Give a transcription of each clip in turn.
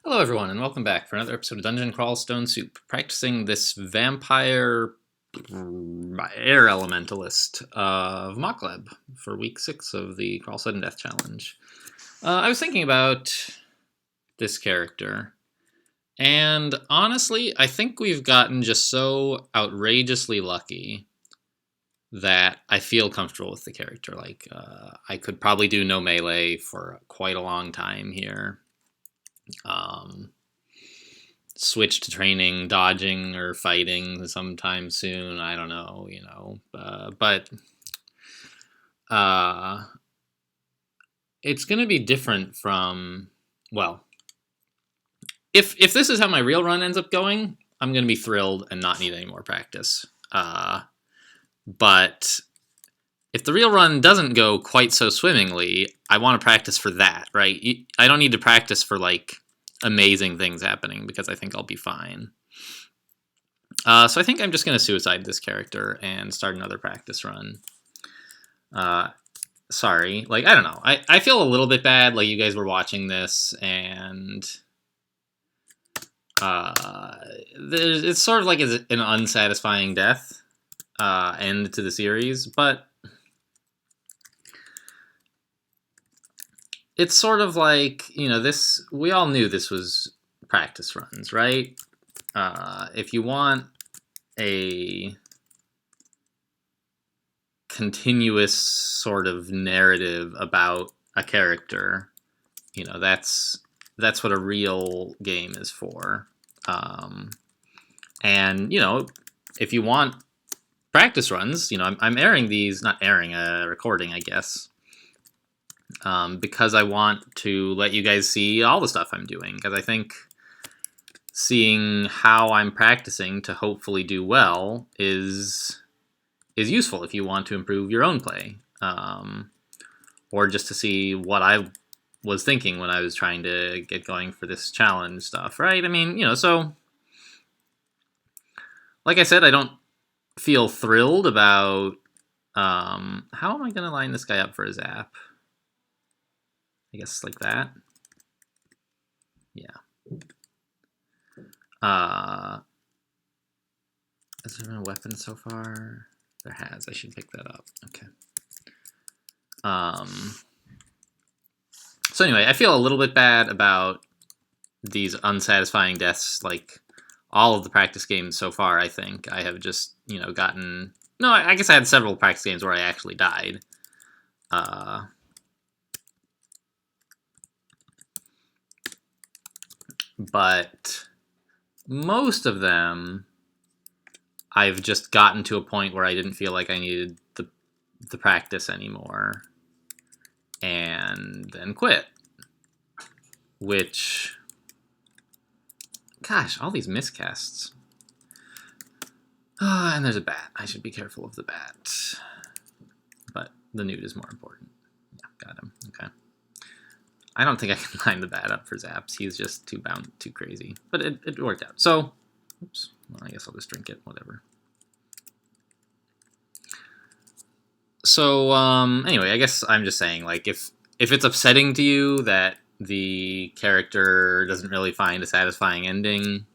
Hello everyone, and welcome back for another episode of Dungeon Crawl Stone Soup, practicing this vampire air elementalist of Mokleb for week 6 of the Crawl Sudden Death Challenge. I was thinking about this character, and honestly, I think we've gotten just so outrageously lucky that I feel comfortable with the character. I could probably do no melee for quite a long time here. Switch to training dodging or fighting sometime soon. I don't know, but it's going to be different from, well, if this is how my real run ends up going, I'm going to be thrilled and not need any more practice. But if the real run doesn't go quite so swimmingly, I want to practice for that, right? I don't need to practice for, amazing things happening, because I think I'll be fine. So I think I'm just going to suicide this character and start another practice run. Sorry, I don't know. I feel a little bit bad, you guys were watching this, and it's sort of like an unsatisfying death end to the series, but it's sort of this, we all knew this was practice runs, right? If you want a continuous sort of narrative about a character, that's what a real game is for. And, if you want practice runs, I'm airing these, not airing, recording, I guess. Because I want to let you guys see all the stuff I'm doing, because I think seeing how I'm practicing to hopefully do well is useful if you want to improve your own play, or just to see what I was thinking when I was trying to get going for this challenge stuff, right? I mean, so like I said, I don't feel thrilled about how am I going to line this guy up for his app? I guess like that. Yeah. Has there been a weapon so far? There has. I should pick that up. Okay. So anyway, I feel a little bit bad about these unsatisfying deaths. All of the practice games so far, I think I have just gotten. No, I guess I had several practice games where I actually died. But most of them, I've just gotten to a point where I didn't feel like I needed the practice anymore, and then quit. Which, gosh, all these miscasts. And there's a bat. I should be careful of the bat. But the newt is more important. Yeah, got him. Okay. I don't think I can line the bat up for Zaps. He's just too crazy. But it worked out. So, oops. Well, I guess I'll just drink it. Whatever. So, anyway, I guess I'm just saying, if it's upsetting to you that the character doesn't really find a satisfying ending,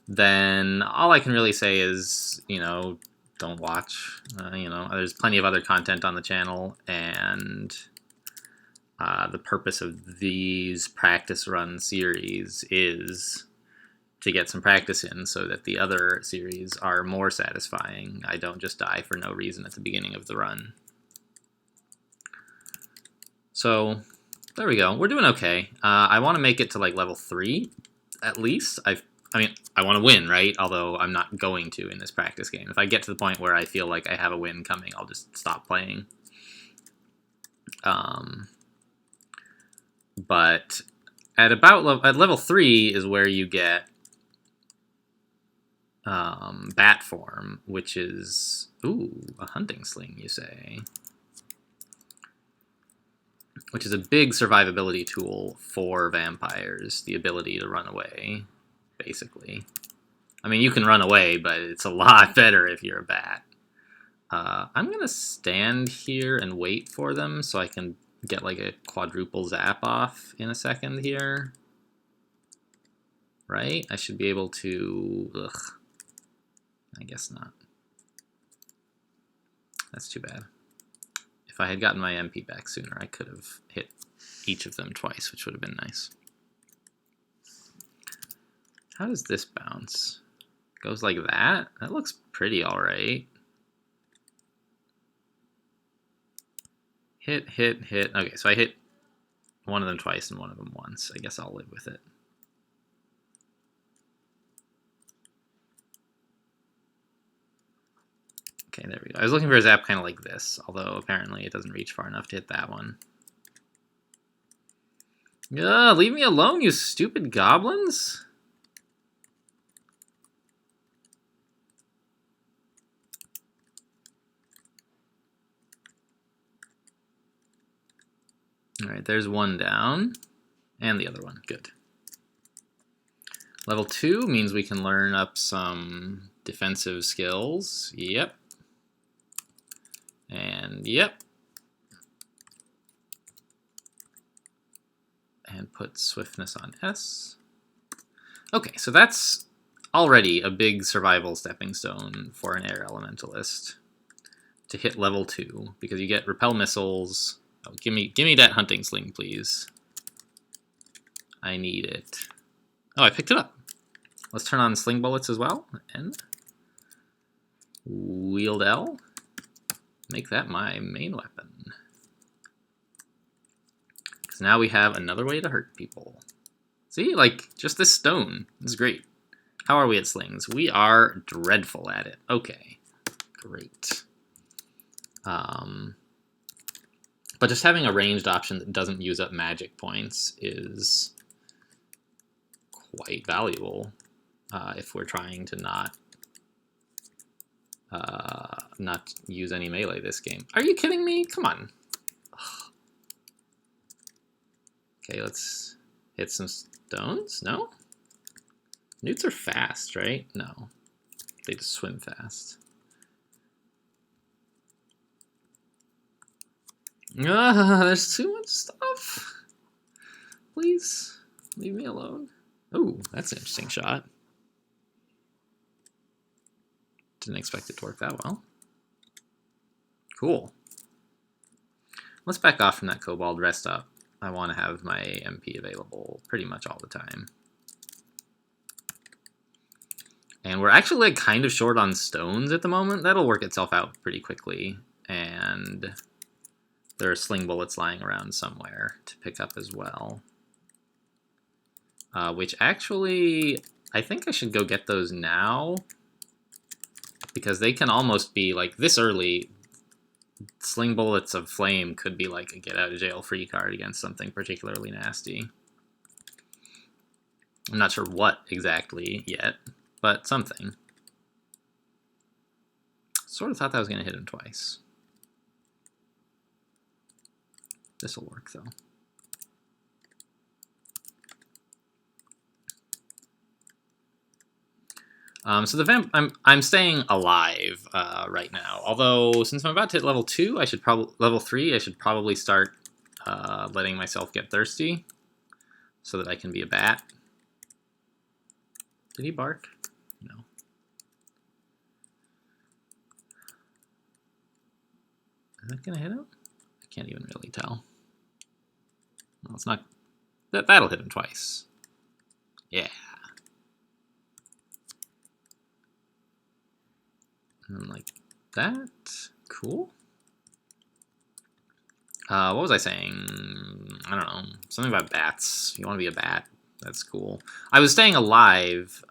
then all I can really say is, don't watch. There's plenty of other content on the channel, and the purpose of these practice run series is to get some practice in so that the other series are more satisfying. I don't just die for no reason at the beginning of the run. So there we go. We're doing okay. I want to make it to level 3 at least. I want to win, right? Although I'm not going to in this practice game. If I get to the point where I feel like I have a win coming, I'll just stop playing. But at level 3 is where you get bat form, which is a hunting sling, you say, which is a big survivability tool for vampires. The ability to run away, basically. I mean, you can run away, but it's a lot better if you're a bat. I'm gonna stand here and wait for them so I can get a quadruple zap off in a second here. right? I should be able to... Ugh. I guess not. That's too bad. If I had gotten my MP back sooner, I could have hit each of them twice, which would have been nice. How does this bounce? Goes like that? That looks pretty alright. Hit, hit, hit. Okay, so I hit one of them twice and one of them once. I guess I'll live with it. Okay, there we go. I was looking for a zap kind of like this, although apparently it doesn't reach far enough to hit that one. Ugh, leave me alone, you stupid goblins! Alright, there's one down. And the other one. Good. Level 2 means we can learn up some defensive skills. Yep. And yep. And put swiftness on S. Okay, so that's already a big survival stepping stone for an air elementalist to hit level 2, because you get repel missiles. Oh, give me that hunting sling, please. I need it. Oh, I picked it up. Let's turn on sling bullets as well. And wield L. Make that my main weapon. Because now we have another way to hurt people. See, like, just this stone. This is great. How are we at slings? We are dreadful at it. Okay, great. But just having a ranged option that doesn't use up magic points is quite valuable if we're trying to not use any melee this game. Are you kidding me? Come on. Ugh. Okay, let's hit some stones. No? Newts are fast, right? No. They just swim fast. There's too much stuff. Please, leave me alone. Ooh, that's an interesting shot. Didn't expect it to work that well. Cool. Let's back off from that kobold, rest up. I want to have my MP available pretty much all the time. And we're actually like kind of short on stones at the moment. That'll work itself out pretty quickly. And there are sling bullets lying around somewhere to pick up as well. Which actually, I think I should go get those now. Because they can almost be, like, this early, sling bullets of flame could be like a get out of jail free card against something particularly nasty. I'm not sure what exactly yet, but something. Sort of thought that was going to hit him twice. This will work, though. So the vamp, I'm staying alive right now. Although since I'm about to hit level 2, level 3, I should probably start letting myself get thirsty, so that I can be a bat. Did he bark? No. Is that gonna hit him? I can't even really tell. Well, it's not. That'll hit him twice. Yeah. And like that. Cool. What was I saying? I don't know. Something about bats. You want to be a bat. That's cool. I was staying alive,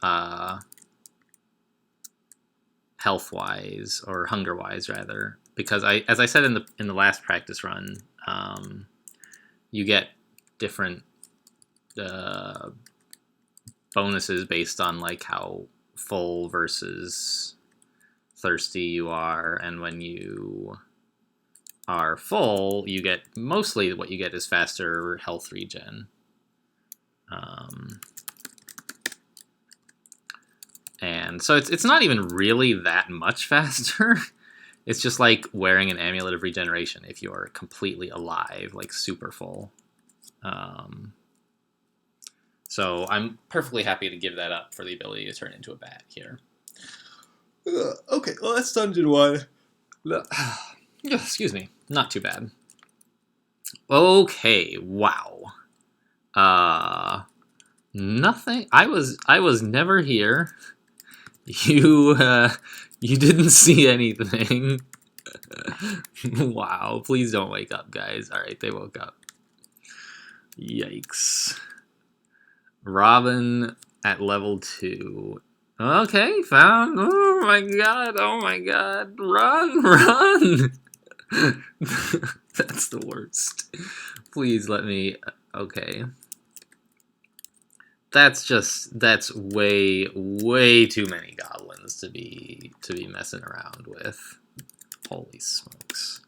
health-wise, or hunger-wise, rather, because as I said in the last practice run, you get different bonuses based on like how full versus thirsty you are, and when you are full, you get mostly what you get is faster health regen. And so it's not even really that much faster. It's just like wearing an amulet of regeneration if you're completely alive, like super full. So I'm perfectly happy to give that up for the ability to turn into a bat here. Okay, well that's Dungeon 1. Excuse me, not too bad. Okay, wow. Nothing. I was never here. You you didn't see anything. Wow, please don't wake up, guys. All right, they woke up. Yikes. Robin at level 2. Okay, found. Oh my god, oh my god. Run, run! That's the worst. Please let me. Okay. That's way too many goblins to be messing around with. Holy smokes.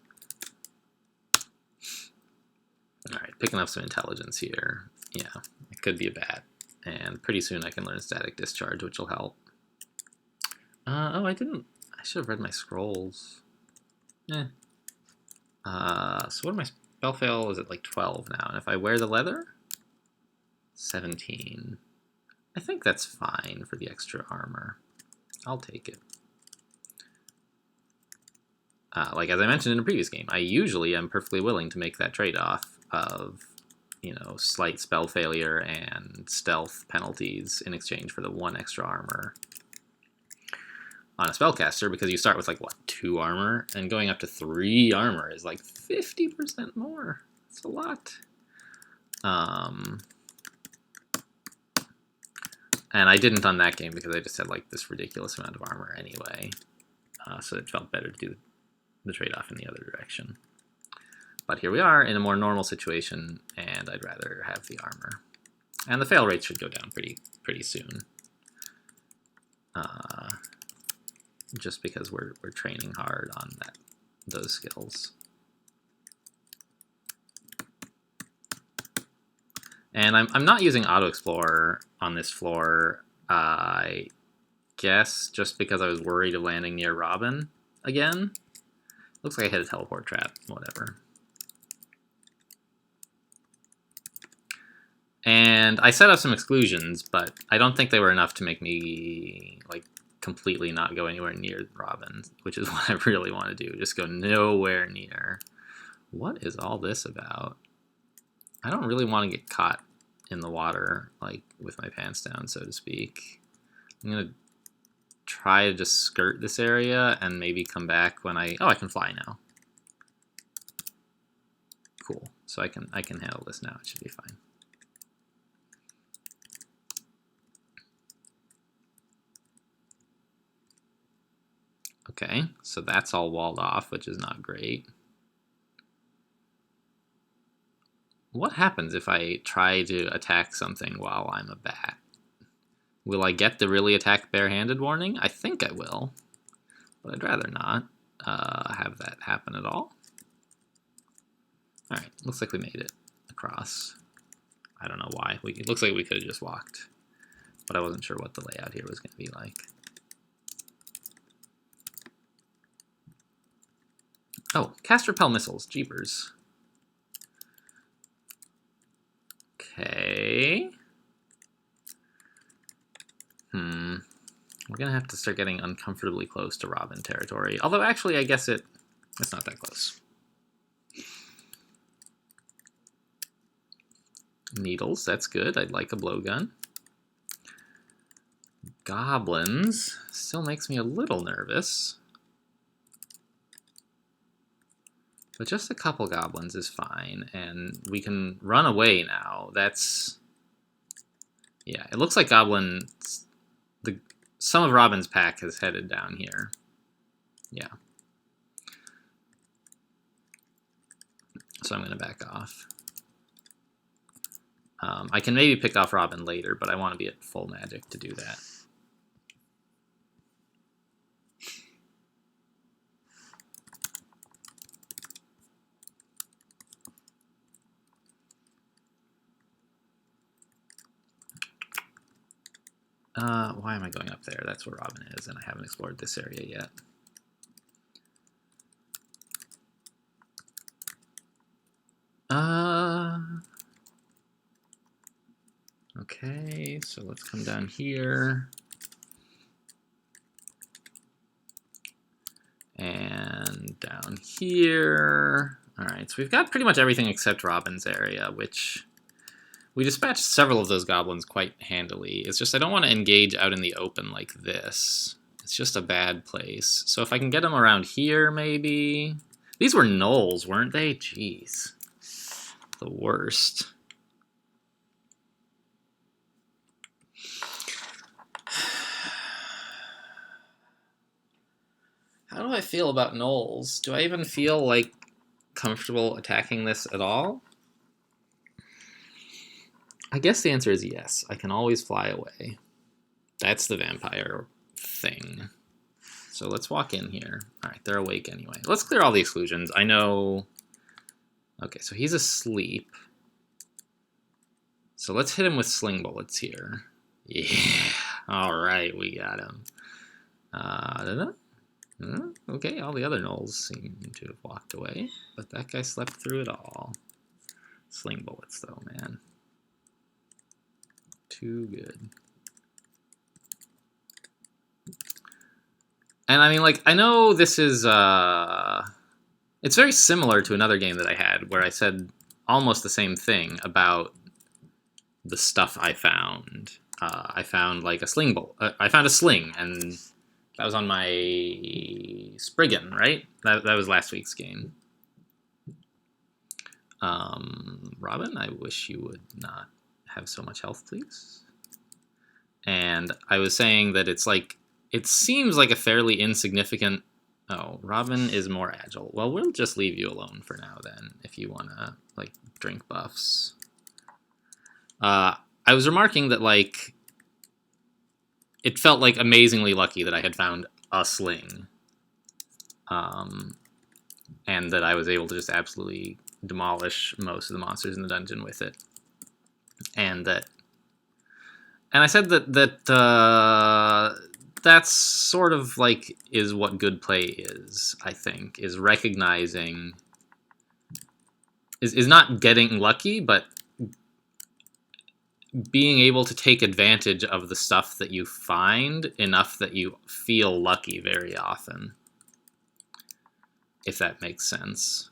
Alright, picking up some intelligence here. Yeah, it could be a bat. And pretty soon I can learn Static Discharge, which will help. Oh, I should have read my scrolls. So what are my spell fail is at like 12 now, and if I wear the leather, 17. I think that's fine for the extra armor. I'll take it. Like as I mentioned in a previous game, I usually am perfectly willing to make that trade-off of, you know, slight spell failure and stealth penalties in exchange for the 1 extra armor on a spellcaster, because you start with like, what, 2 armor? And going up to 3 armor is like 50% more. That's a lot. And I didn't on that game because I just had like this ridiculous amount of armor anyway. So it felt better to do the trade-off in the other direction. But here we are in a more normal situation, and I'd rather have the armor. And the fail rate should go down pretty soon. Just because we're training hard on those skills. And I'm not using Auto Explorer on this floor, I guess, just because I was worried of landing near Robin again. Looks like I hit a teleport trap, whatever. And I set up some exclusions, but I don't think they were enough to make me like completely not go anywhere near Robin, which is what I really want to do. Just go nowhere near. What is all this about? I don't really want to get caught in the water, like with my pants down, so to speak. I'm gonna try to just skirt this area and maybe come back when I can fly now. Cool. So I can handle this now. It should be fine. Okay, so that's all walled off, which is not great. What happens if I try to attack something while I'm a bat? Will I get the really attack barehanded warning? I think I will, but I'd rather not have that happen at all. Alright, looks like we made it across. I don't know why. It looks like we could have just walked, but I wasn't sure what the layout here was going to be like. Oh, cast repel missiles. Jeepers. Okay. We're going to have to start getting uncomfortably close to Robin territory. Although, actually, I guess it's not that close. Needles, that's good. I'd like a blowgun. Goblins still makes me a little nervous. But just a couple goblins is fine, and we can run away now. That's... yeah, it looks like some of Robin's pack has headed down here. Yeah. So I'm going to back off. I can maybe pick off Robin later, but I want to be at full magic to do that. Why am I going up there? That's where Robin is, and I haven't explored this area yet. Okay, so let's come down here. And down here. All right, so we've got pretty much everything except Robin's area, which we dispatched several of those goblins quite handily. It's just I don't want to engage out in the open like this. It's just a bad place. So if I can get them around here, maybe. These were gnolls, weren't they? Jeez. The worst. How do I feel about gnolls? Do I even feel like comfortable attacking this at all? I guess the answer is yes. I can always fly away. That's the vampire thing. So let's walk in here. All right, they're awake anyway. Let's clear all the exclusions. I know... Okay, so he's asleep. So let's hit him with sling bullets here. Yeah. All right, we got him. Okay, all the other gnolls seem to have walked away, but that guy slept through it all. Sling bullets, though, man. Too good. And I mean, like, I know this is, it's very similar to another game that I had where I said almost the same thing about the stuff I found. I found, like, a sling bullet. I found a sling, and that was on my Spriggan, right? That was last week's game. Robin, I wish you would not have so much health, please. And I was saying that it's like, it seems like a fairly insignificant... Oh, Robin is more agile. Well, we'll just leave you alone for now then, if you want to, like, drink buffs. I was remarking that, like, it felt, like, amazingly lucky that I had found a sling. And that I was able to just absolutely demolish most of the monsters in the dungeon with it. And that... And I said that that's sort of, like, is what good play is, I think, is recognizing... Is not getting lucky, but being able to take advantage of the stuff that you find enough that you feel lucky very often. If that makes sense.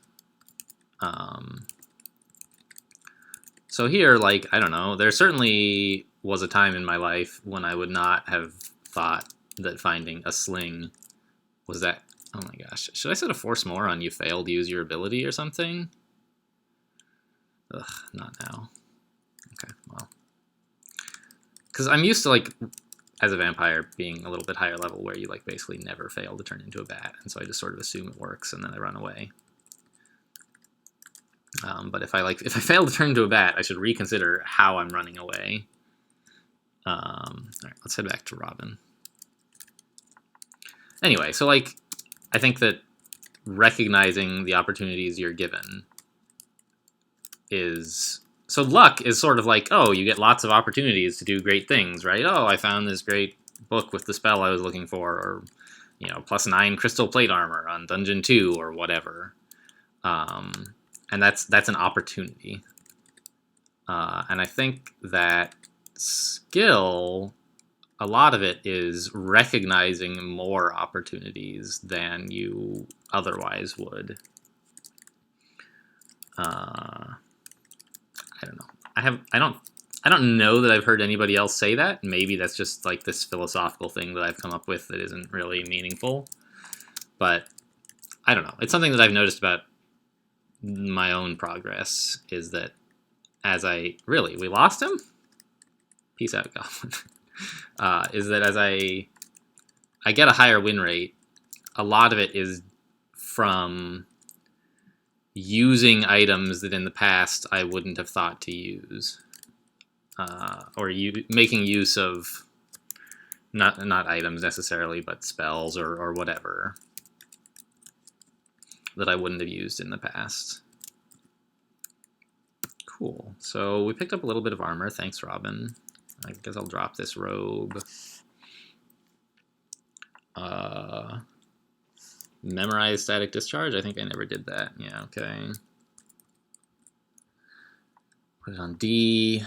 So here, like, I don't know, there certainly was a time in my life when I would not have thought that finding a sling was that... Oh my gosh, should I set a force more on you failed to use your ability or something? Ugh, not now. Okay, well. Because I'm used to, like, as a vampire, being a little bit higher level where you, like, basically never fail to turn into a bat, and so I just sort of assume it works, and then I run away. But if I fail to turn into a bat, I should reconsider how I'm running away. All right, let's head back to Robin. Anyway, so, like, I think that recognizing the opportunities you're given is... So luck is sort of like, oh, you get lots of opportunities to do great things, right? Oh, I found this great book with the spell I was looking for, or, you know, +9 crystal plate armor on Dungeon 2, or whatever. And that's an opportunity. And I think that skill, a lot of it is recognizing more opportunities than you otherwise would. I don't know. I don't know that I've heard anybody else say that. Maybe that's just like this philosophical thing that I've come up with that isn't really meaningful. But I don't know. It's something that I've noticed about my own progress, is that as I... Really, we lost him? Peace out, Goblin. Is that as I get a higher win rate, a lot of it is from using items that in the past I wouldn't have thought to use. Or making use of not items necessarily, but spells or whatever that I wouldn't have used in the past. Cool. So we picked up a little bit of armor. Thanks, Robin. I guess I'll drop this robe. Memorize static discharge? I think I never did that. Yeah, okay. Put it on D.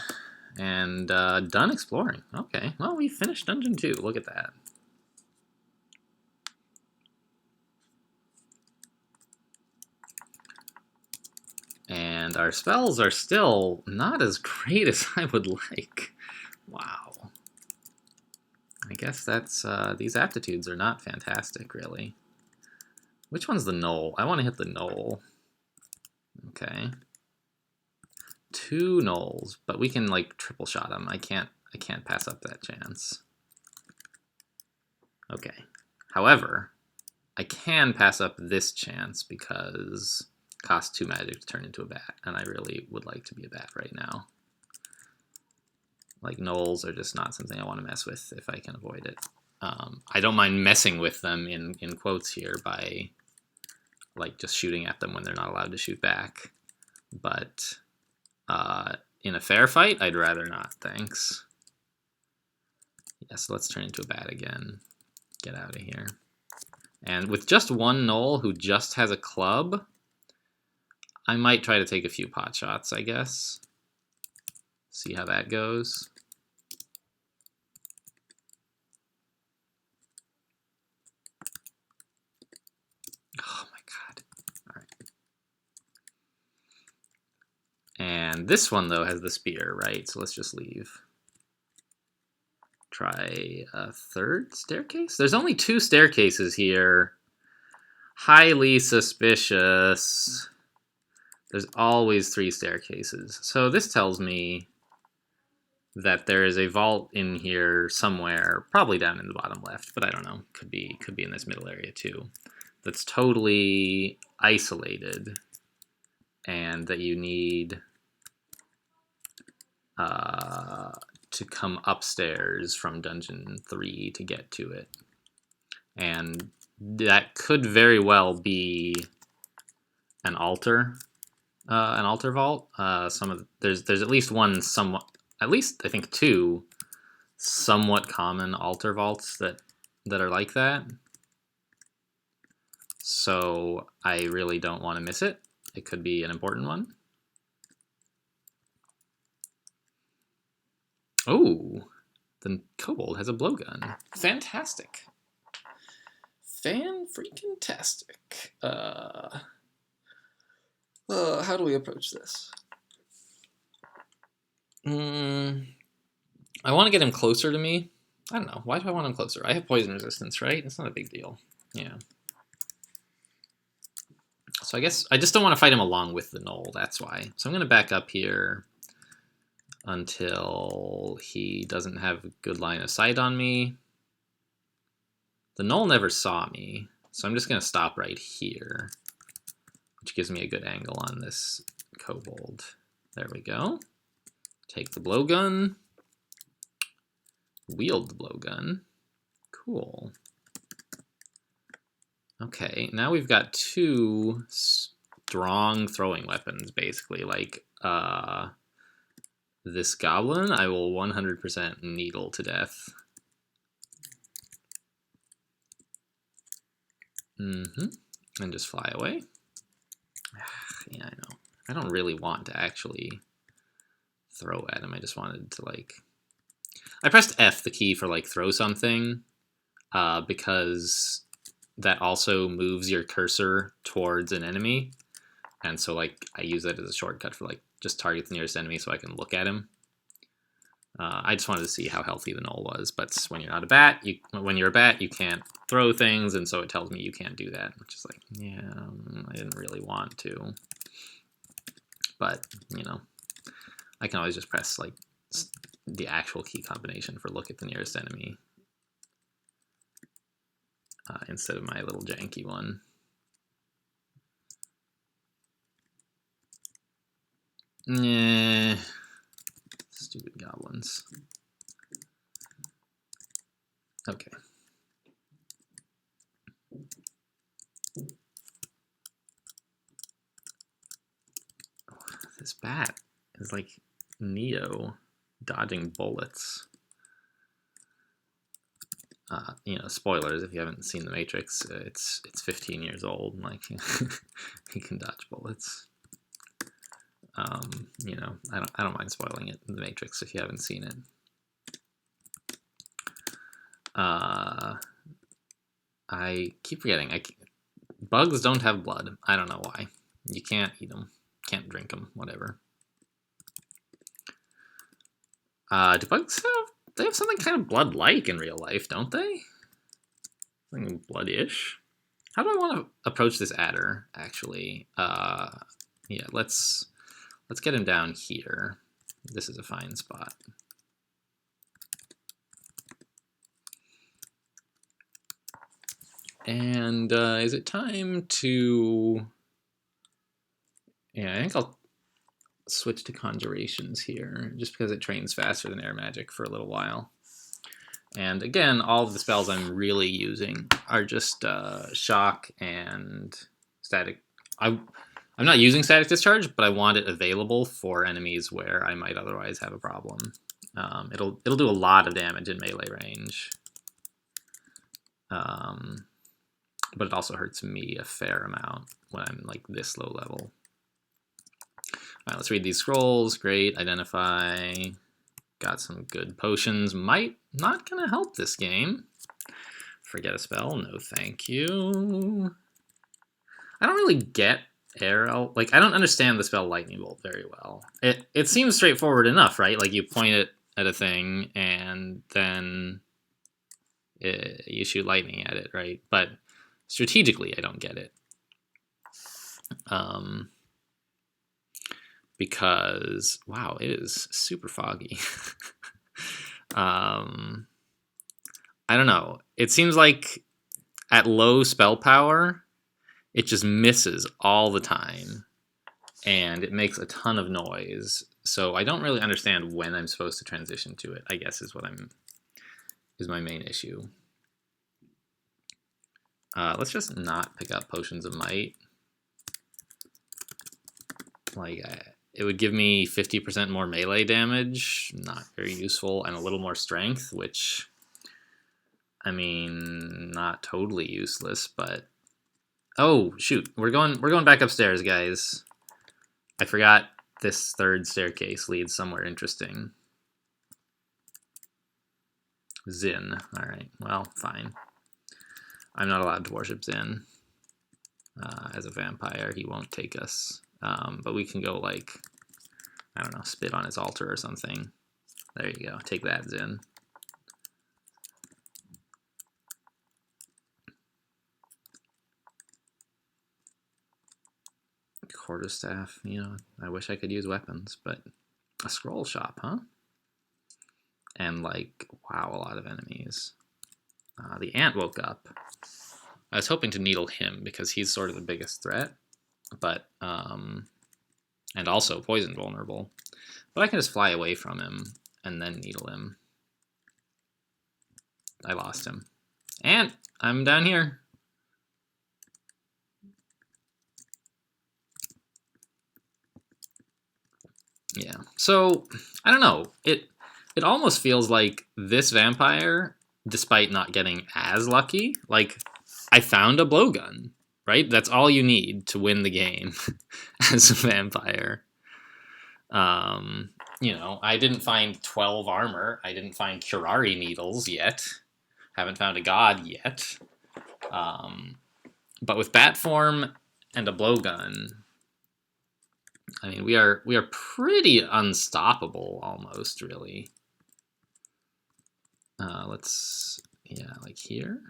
And done exploring. Okay, well, we finished Dungeon 2. Look at that. And our spells are still not as great as I would like. Wow. I guess that's, these aptitudes are not fantastic, really. Which one's the knoll? I want to hit the knoll. Okay. 2 knolls, but we can, like, triple shot them. I can't pass up that chance. Okay. However, I can pass up this chance because it costs 2 magic to turn into a bat, and I really would like to be a bat right now. Like, knolls are just not something I want to mess with if I can avoid it. I don't mind messing with them in quotes here by, like, just shooting at them when they're not allowed to shoot back. But in a fair fight, I'd rather not, thanks. Yeah, so let's turn into a bat again. Get out of here. And with just one knoll who just has a club, I might try to take a few pot shots, I guess. See how that goes. Oh my god. Alright. And this one, though, has the spear, right? So let's just leave. Try a 3rd staircase? There's only 2 staircases here. Highly suspicious. There's always 3 staircases. So this tells me that there is a vault in here somewhere, probably down in the bottom left, but I don't know. Could be in this middle area too. That's totally isolated, and that you need to come upstairs from Dungeon 3 to get to it. And that could very well be an altar vault. There's at least one somewhat, at least I think 2 somewhat common altar vaults that are like that. So I really don't want to miss it. It could be an important one. Oh, the kobold has a blowgun. Fantastic. Fan-freaking-tastic. How do we approach this? I want to get him closer to me. I don't know. Why do I want him closer? I have poison resistance, right? It's not a big deal. Yeah. So I guess I just don't want to fight him along with the knoll. That's why. So I'm going to back up here until he doesn't have a good line of sight on me. The knoll never saw me, so I'm just going to stop right here, which gives me a good angle on this kobold. There we go. Take the blowgun. Wield the blowgun. Cool. Okay, now we've got 2 strong throwing weapons, basically. Like, this goblin, I will 100% needle to death. And just fly away. Yeah, I know. I don't really want to actually throw at him. I just wanted to, like... I pressed F, the key for, like, throw something, because that also moves your cursor towards an enemy. And so, like, I use that as a shortcut for, like, just target the nearest enemy so I can look at him. I just wanted to see how healthy the knoll was, but when you're not a bat, when you're a bat, you can't throw things, and so it tells me you can't do that, which is like, yeah, I didn't really want to. But, you know, I can always just press, like, the actual key combination for look at the nearest enemy instead of my little janky one. Nah. Stupid goblins. Okay. This bat is like Neo dodging bullets. You know, spoilers if you haven't seen The Matrix. It's 15 years old. Like he can dodge bullets. You know, I don't mind spoiling it in the Matrix if you haven't seen it. I keep forgetting. Bugs don't have blood. I don't know why. You can't eat them. Can't drink them. Whatever. Do bugs have... They have something kind of blood-like in real life, don't they? Something blood-ish. How do I want to approach this adder, actually? Yeah, let's get him down here. This is a fine spot. And is it time to... Yeah, I think I'll switch to conjurations here, just because it trains faster than air magic for a little while. And again, all of the spells I'm really using are just shock and static. I'm not using static discharge, but I want it available for enemies where I might otherwise have a problem. It'll do a lot of damage in melee range. But it also hurts me a fair amount when I'm like this low level. All right, let's read these scrolls. Great, identify. Got some good potions. Not gonna help this game. Forget a spell. No, thank you. I don't really get arrow. Like, I don't understand the spell lightning bolt very well. It seems straightforward enough, right? Like, you point it at a thing and then you shoot lightning at it, right? But strategically, I don't get it. Because, wow, it is super foggy. I don't know. It seems like at low spell power, it just misses all the time. And it makes a ton of noise. So I don't really understand when I'm supposed to transition to it, I guess is my main issue. Let's just not pick up Potions of Might. Like, it would give me 50% more melee damage, not very useful, and a little more strength, which, I mean, not totally useless, but... Oh, shoot, we're going back upstairs, guys. I forgot this third staircase leads somewhere interesting. Zin. Alright, well, fine. I'm not allowed to worship Zin. As a vampire, he won't take us. But we can go, like, I don't know, spit on his altar or something. There you go. Take that, Zin. Quarterstaff, you know, I wish I could use weapons, but a scroll shop, huh? And, like, wow, a lot of enemies. The ant woke up. I was hoping to needle him because he's sort of the biggest threat, but, and also poison vulnerable. But I can just fly away from him and then needle him. I lost him. Ant, I'm down here. Yeah, so, I don't know. It almost feels like this vampire, despite not getting as lucky, like, I found a blowgun, right? That's all you need to win the game as a vampire. You know, I didn't find 12 armor. I didn't find curare needles yet. Haven't found a god yet. But with bat form and a blowgun, I mean, we are pretty unstoppable almost, really. Let's, yeah, like here.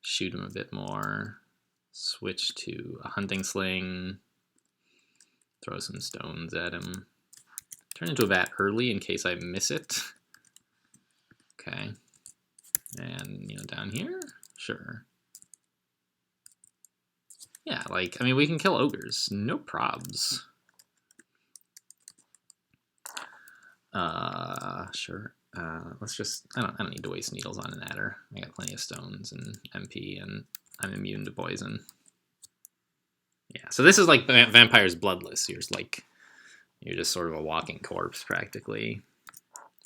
Shoot him a bit more. Switch to a hunting sling. Throw some stones at him. Turn into a bat early in case I miss it. Okay. And, you know, down here? Sure. Yeah, like, I mean, we can kill ogres. No probs. Sure. Let's just, I don't need to waste needles on an adder. I got plenty of stones and MP, and I'm immune to poison. Yeah, so this is like Vampire's Bloodless. You're just sort of a walking corpse, practically.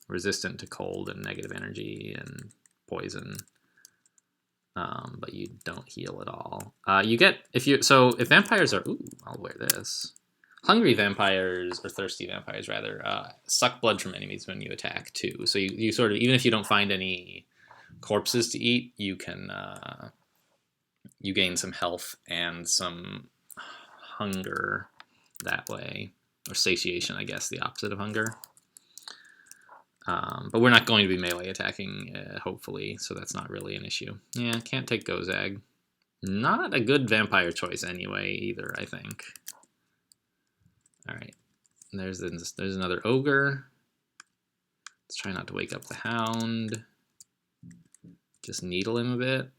Resistant to cold and negative energy and poison. But you don't heal at all. You get, if vampires are, ooh, I'll wear this. hungry vampires, or thirsty vampires rather, suck blood from enemies when you attack too. So you sort of, even if you don't find any corpses to eat, you can you gain some health and some hunger that way, or satiation, I guess, the opposite of hunger. But we're not going to be melee attacking, hopefully, so that's not really an issue. Yeah, can't take Gozag. Not a good vampire choice anyway, either, I think. Alright, there's another ogre. Let's try not to wake up the hound. Just needle him a bit.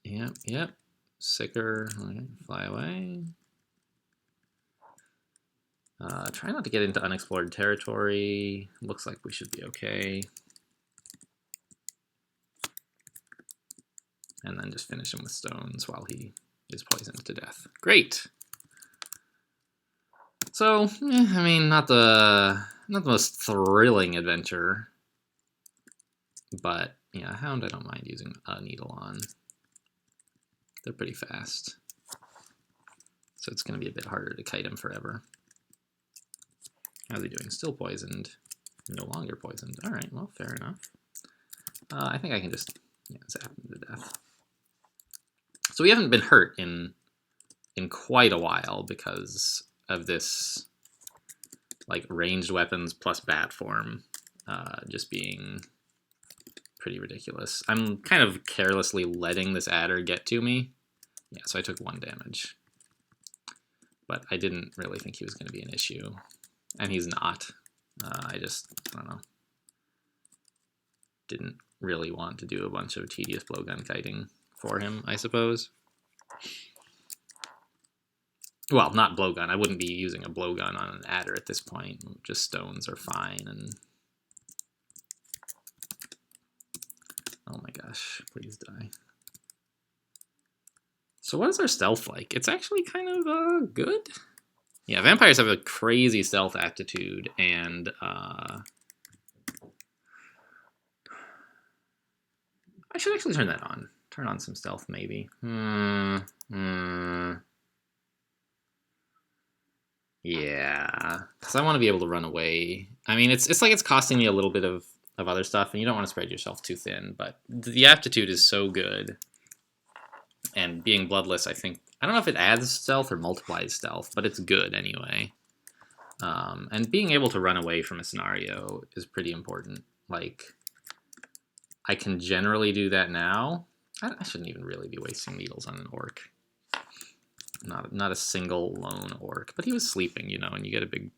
Yep. Sicker. Okay, fly away. Try not to get into unexplored territory. Looks like we should be okay. And then just finish him with stones while he is poisoned to death. Great! So, I mean, not the most thrilling adventure. But, yeah, Hound I don't mind using a needle on. They're pretty fast. So it's going to be a bit harder to kite him forever. How's he doing? Still poisoned. No longer poisoned. Alright, well, fair enough. I think I can just zap him to death. So we haven't been hurt in quite a while because of this like ranged weapons plus bat form just being pretty ridiculous. I'm kind of carelessly letting this adder get to me. Yeah, so I took 1 damage. But I didn't really think he was going to be an issue. And he's not. I don't know. Didn't really want to do a bunch of tedious blowgun kiting for him, I suppose. Well, not blowgun. I wouldn't be using a blowgun on an adder at this point. Just stones are fine. And oh my gosh, please die. So what is our stealth like? It's actually kind of good. Yeah, vampires have a crazy stealth aptitude, and I should actually turn that on. Turn on some stealth, maybe. Yeah, because I want to be able to run away. I mean, it's like it's costing me a little bit of other stuff, and you don't want to spread yourself too thin, but the aptitude is so good. And being bloodless, I think, I don't know if it adds stealth or multiplies stealth, but it's good anyway. And being able to run away from a scenario is pretty important. Like, I can generally do that now. I shouldn't even really be wasting needles on an orc. Not a single lone orc. But he was sleeping, you know, and you get a big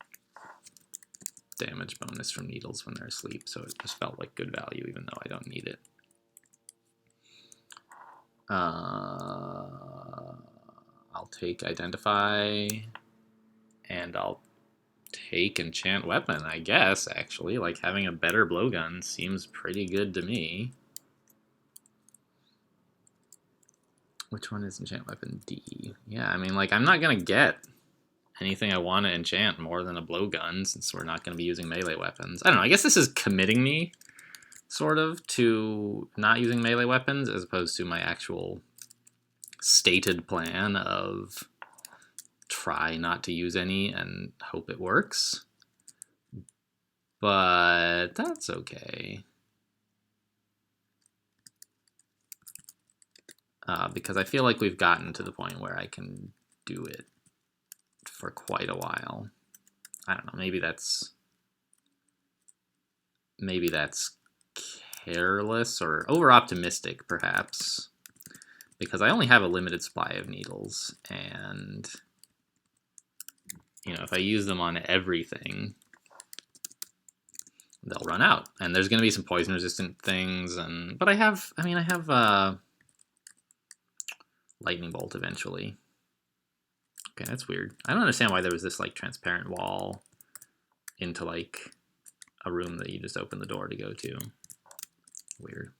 damage bonus from needles when they're asleep, so it just felt like good value, even though I don't need it. I'll take Identify, and I'll take Enchant Weapon, I guess, actually. Like, having a better blowgun seems pretty good to me. Which one is Enchant Weapon? D. Yeah, I mean, like, I'm not going to get anything I want to enchant more than a blowgun, since we're not going to be using melee weapons. I don't know, I guess this is committing me, sort of, to not using melee weapons, as opposed to my actual stated plan of try not to use any and hope it works. But that's okay. Because I feel like we've gotten to the point where I can do it for quite a while. I don't know, maybe that's careless or over-optimistic, perhaps. Because I only have a limited supply of needles, and you know, if I use them on everything, they'll run out. And there's going to be some poison-resistant things, but I have Lightning Bolt eventually. Okay, that's weird. I don't understand why there was this like transparent wall into like a room that you just open the door to go to. Weird.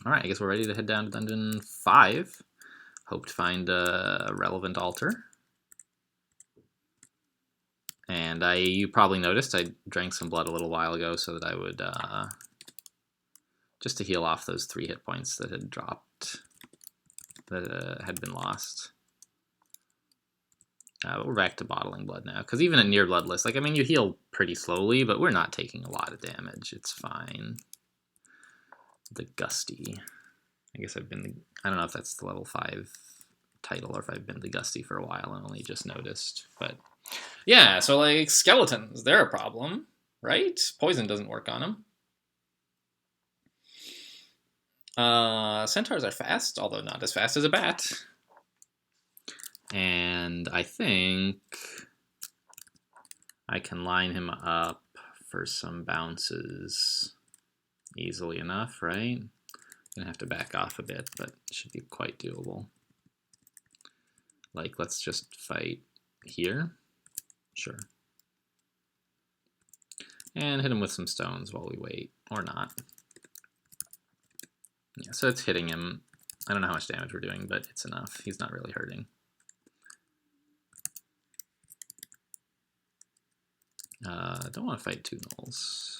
Alright, I guess we're ready to head down to Dungeon 5. Hope to find a relevant altar. And you probably noticed I drank some blood a little while ago so that I would just to heal off those 3 hit points that had dropped, that had been lost. But we're back to bottling blood now, because even at near bloodless, like, I mean, you heal pretty slowly, but we're not taking a lot of damage. It's fine. The Gusty. I guess I've been, I don't know if that's the level 5 title or if I've been the Gusty for a while and only just noticed. But yeah, so like skeletons, they're a problem, right? Poison doesn't work on them. Centaurs are fast, although not as fast as a bat. And I think I can line him up for some bounces easily enough, right? Gonna have to back off a bit, but it should be quite doable. Like, let's just fight here. Sure. And hit him with some stones while we wait, or not. Yeah, so it's hitting him. I don't know how much damage we're doing, but it's enough. He's not really hurting. I don't want to fight 2 gnolls.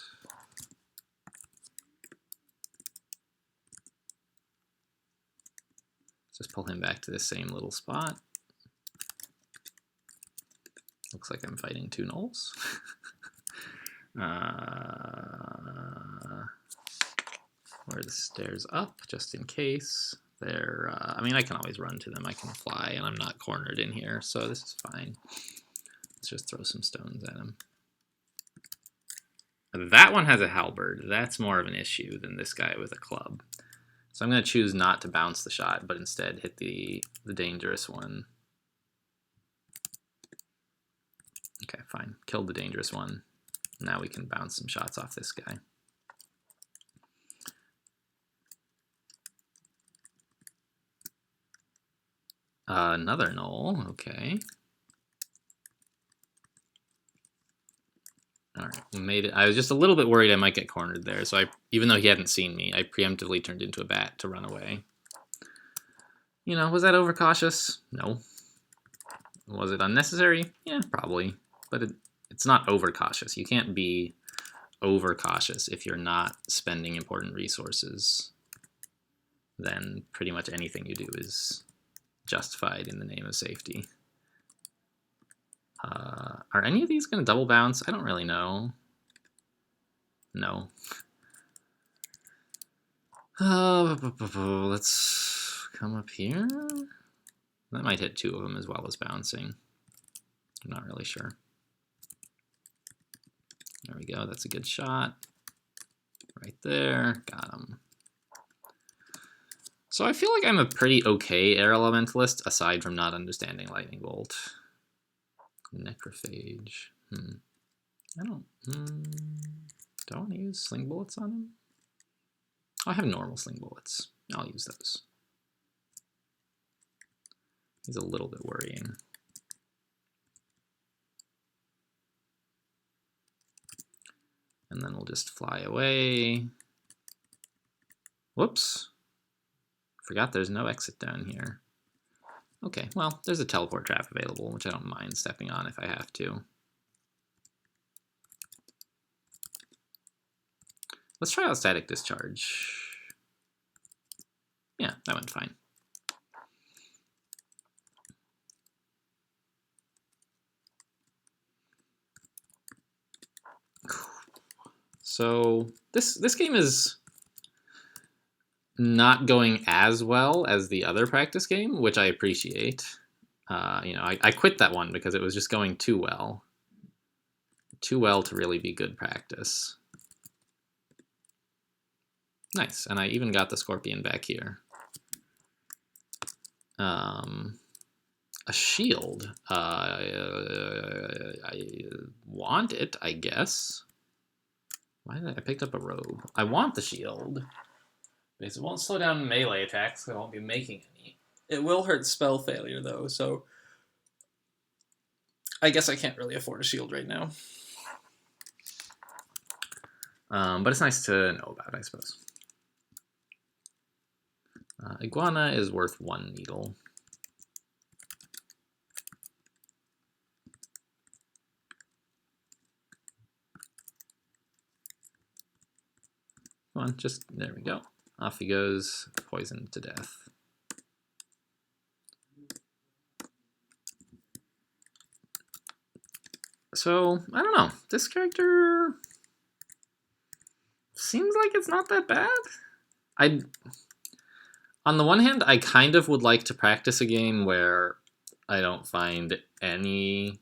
Just pull him back to the same little spot. Looks like I'm fighting 2 gnolls. Where are the stairs up, just in case. They're, I mean, I can always run to them. I can fly, and I'm not cornered in here, so this is fine. Let's just throw some stones at him. That one has a halberd. That's more of an issue than this guy with a club. So I'm going to choose not to bounce the shot, but instead hit the dangerous one. Okay, fine. Killed the dangerous one. Now we can bounce some shots off this guy. Another gnoll, okay. All right, we made it. I was just a little bit worried I might get cornered there, so even though he hadn't seen me, I preemptively turned into a bat to run away. You know, was that overcautious? No. Was it unnecessary? Yeah, probably. But it's not overcautious. You can't be overcautious if you're not spending important resources. Then pretty much anything you do is justified in the name of safety. Are any of these going to double bounce? I don't really know. No. Let's come up here. That might hit 2 of them as well as bouncing. I'm not really sure. There we go. That's a good shot. Right there. Got him. So I feel like I'm a pretty okay air elementalist, aside from not understanding Lightning Bolt. Necrophage. I don't want to use sling bullets on him? Oh, I have normal sling bullets. I'll use those. He's a little bit worrying. And then we'll just fly away. Whoops. Forgot there's no exit down here. Okay, well, there's a teleport trap available, which I don't mind stepping on if I have to. Let's try out static discharge. Yeah, that went fine. So this game is not going as well as the other practice game, which I appreciate. You know, I quit that one because it was just going too well. Too well to really be good practice. Nice, and I even got the scorpion back here. A shield. I want it, I guess. Why did I picked up a robe? I want the shield. Because it won't slow down melee attacks, so I won't be making any. It will hurt spell failure, though, so I guess I can't really afford a shield right now. But it's nice to know about, I suppose. Iguana is worth 1 needle. Come on, just, there we go. Off he goes, poisoned to death. So, I don't know. This character seems like it's not that bad. On the one hand, I kind of would like to practice a game where I don't find any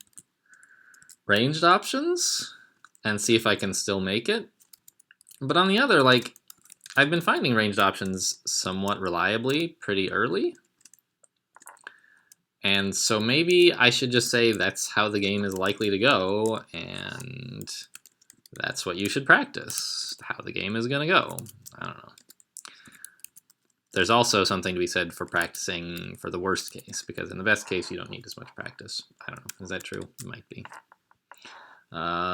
ranged options and see if I can still make it. But on the other, like, I've been finding ranged options somewhat reliably pretty early. And so maybe I should just say that's how the game is likely to go, and that's what you should practice, how the game is going to go. I don't know. There's also something to be said for practicing for the worst case, because in the best case, you don't need as much practice. I don't know. Is that true? It might be.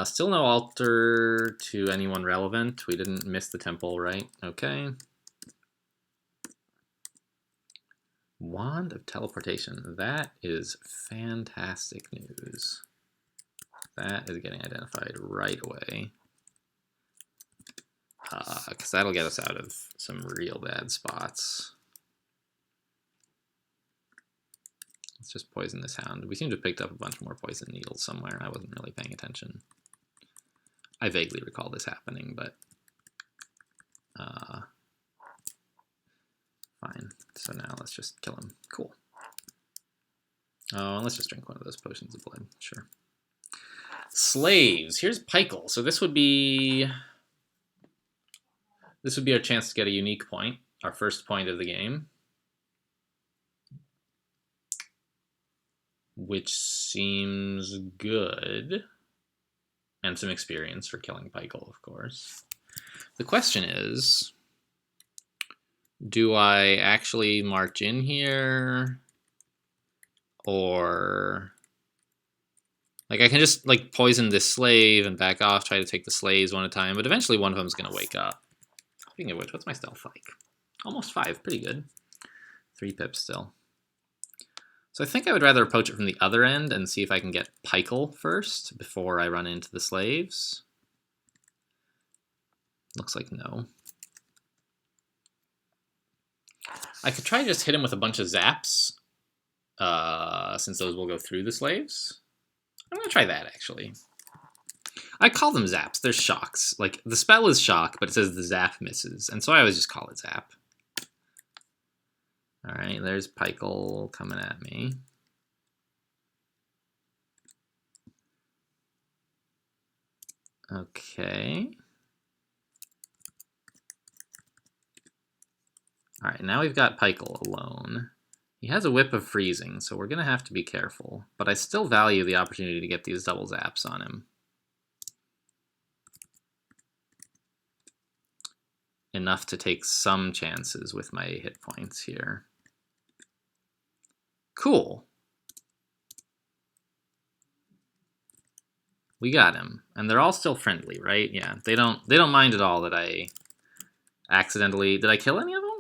Still no altar to anyone relevant. We didn't miss the temple, right? Okay. Wand of Teleportation. That is fantastic news. That is getting identified right away. Because that'll get us out of some real bad spots. Let's just poison this hound. We seem to have picked up a bunch more poison needles somewhere. I wasn't really paying attention. I vaguely recall this happening, but fine. So now let's just kill him. Cool. Oh, and let's just drink one of those potions of blood. Sure. Slaves. Here's Peichel. So this would be our chance to get a unique point, our first point of the game, which seems good, and some experience for killing Peichel, of course. The question is, do I actually march in here, or like I can just like poison this slave and back off, try to take the slaves one at a time, but eventually one of them is going to wake up. Speaking of which, what's my stealth like? Almost 5, pretty good. 3 pips still. So I think I would rather approach it from the other end and see if I can get Peichel first before I run into the slaves. Looks like no. I could try to just hit him with a bunch of zaps, since those will go through the slaves. I'm going to try that, actually. I call them zaps. They're shocks. Like, the spell is shock, but it says the zap misses, and so I always just call it zap. Alright, there's Peichel coming at me. Okay. Alright, now we've got Peichel alone. He has a whip of freezing, so we're going to have to be careful, but I still value the opportunity to get these double zaps on him. Enough to take some chances with my hit points here. Cool. We got him. And they're all still friendly, right? Yeah, they don't mind at all that I accidentally... Did I kill any of them?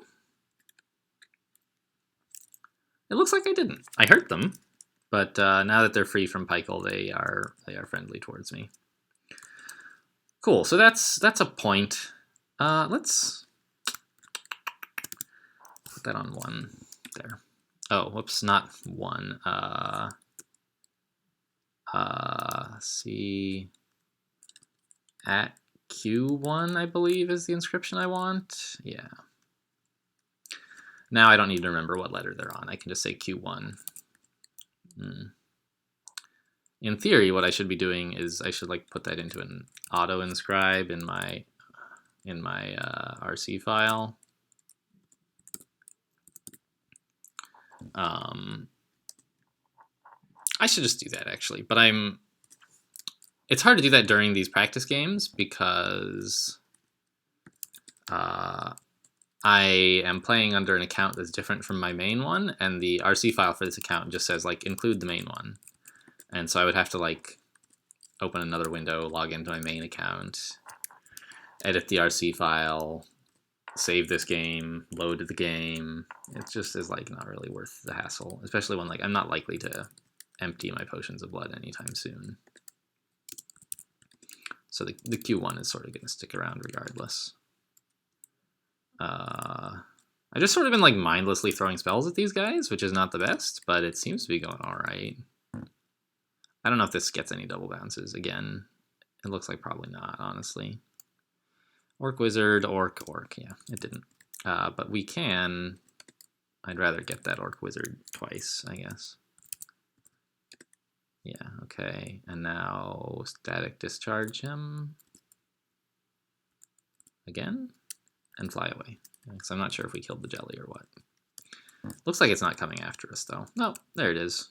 It looks like I didn't. I hurt them, but now that they're free from Peichel, they are friendly towards me. Cool, so that's a point. Let's put that on 1 there. Oh, whoops, not 1. See, at Q1, I believe, is the inscription I want. Yeah. Now I don't need to remember what letter they're on. I can just say Q1. In theory, what I should be doing is I should like put that into an auto inscribe in my RC file. I should just do that actually, but it's hard to do that during these practice games because I am playing under an account that's different from my main one, and the RC file for this account just says like include the main one. And so I would have to like open another window, log into my main account, edit the RC file, save this game, load the game. It just is like not really worth the hassle, especially when like I'm not likely to empty my potions of blood anytime soon. So the Q1 is sort of going to stick around regardless. I just sort of been like mindlessly throwing spells at these guys, which is not the best, but it seems to be going all right. I don't know if this gets any double bounces. Again, it looks like probably not, honestly. Orc Wizard, Orc. Yeah, it didn't. But we can... I'd rather get that Orc Wizard twice, I guess. Yeah, okay. And now Static Discharge him. Again? And fly away. Because I'm not sure if we killed the jelly or what. Looks like it's not coming after us, though. No, there it is.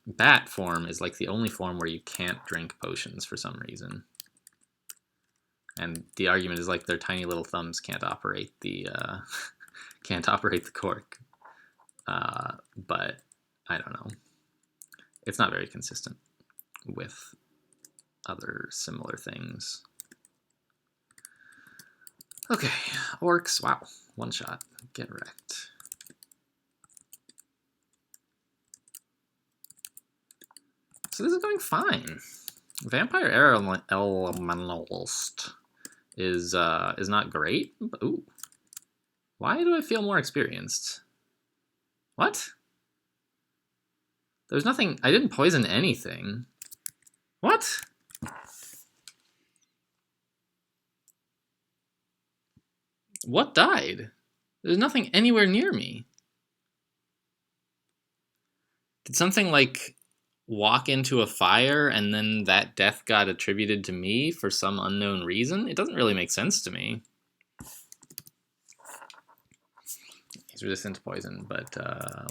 Bat form is like the only form where you can't drink potions for some reason. And the argument is like their tiny little thumbs can't operate the can't operate the cork. But I don't know. It's not very consistent with other similar things. Okay, orcs. Wow, one shot. Get wrecked. So this is going fine. Vampire Elementalist is not great. But, ooh, why do I feel more experienced? What? There's nothing. I didn't poison anything. What? What died? There's nothing anywhere near me. Did something like walk into a fire and then that death got attributed to me for some unknown reason? It doesn't really make sense to me. He's resistant to poison, but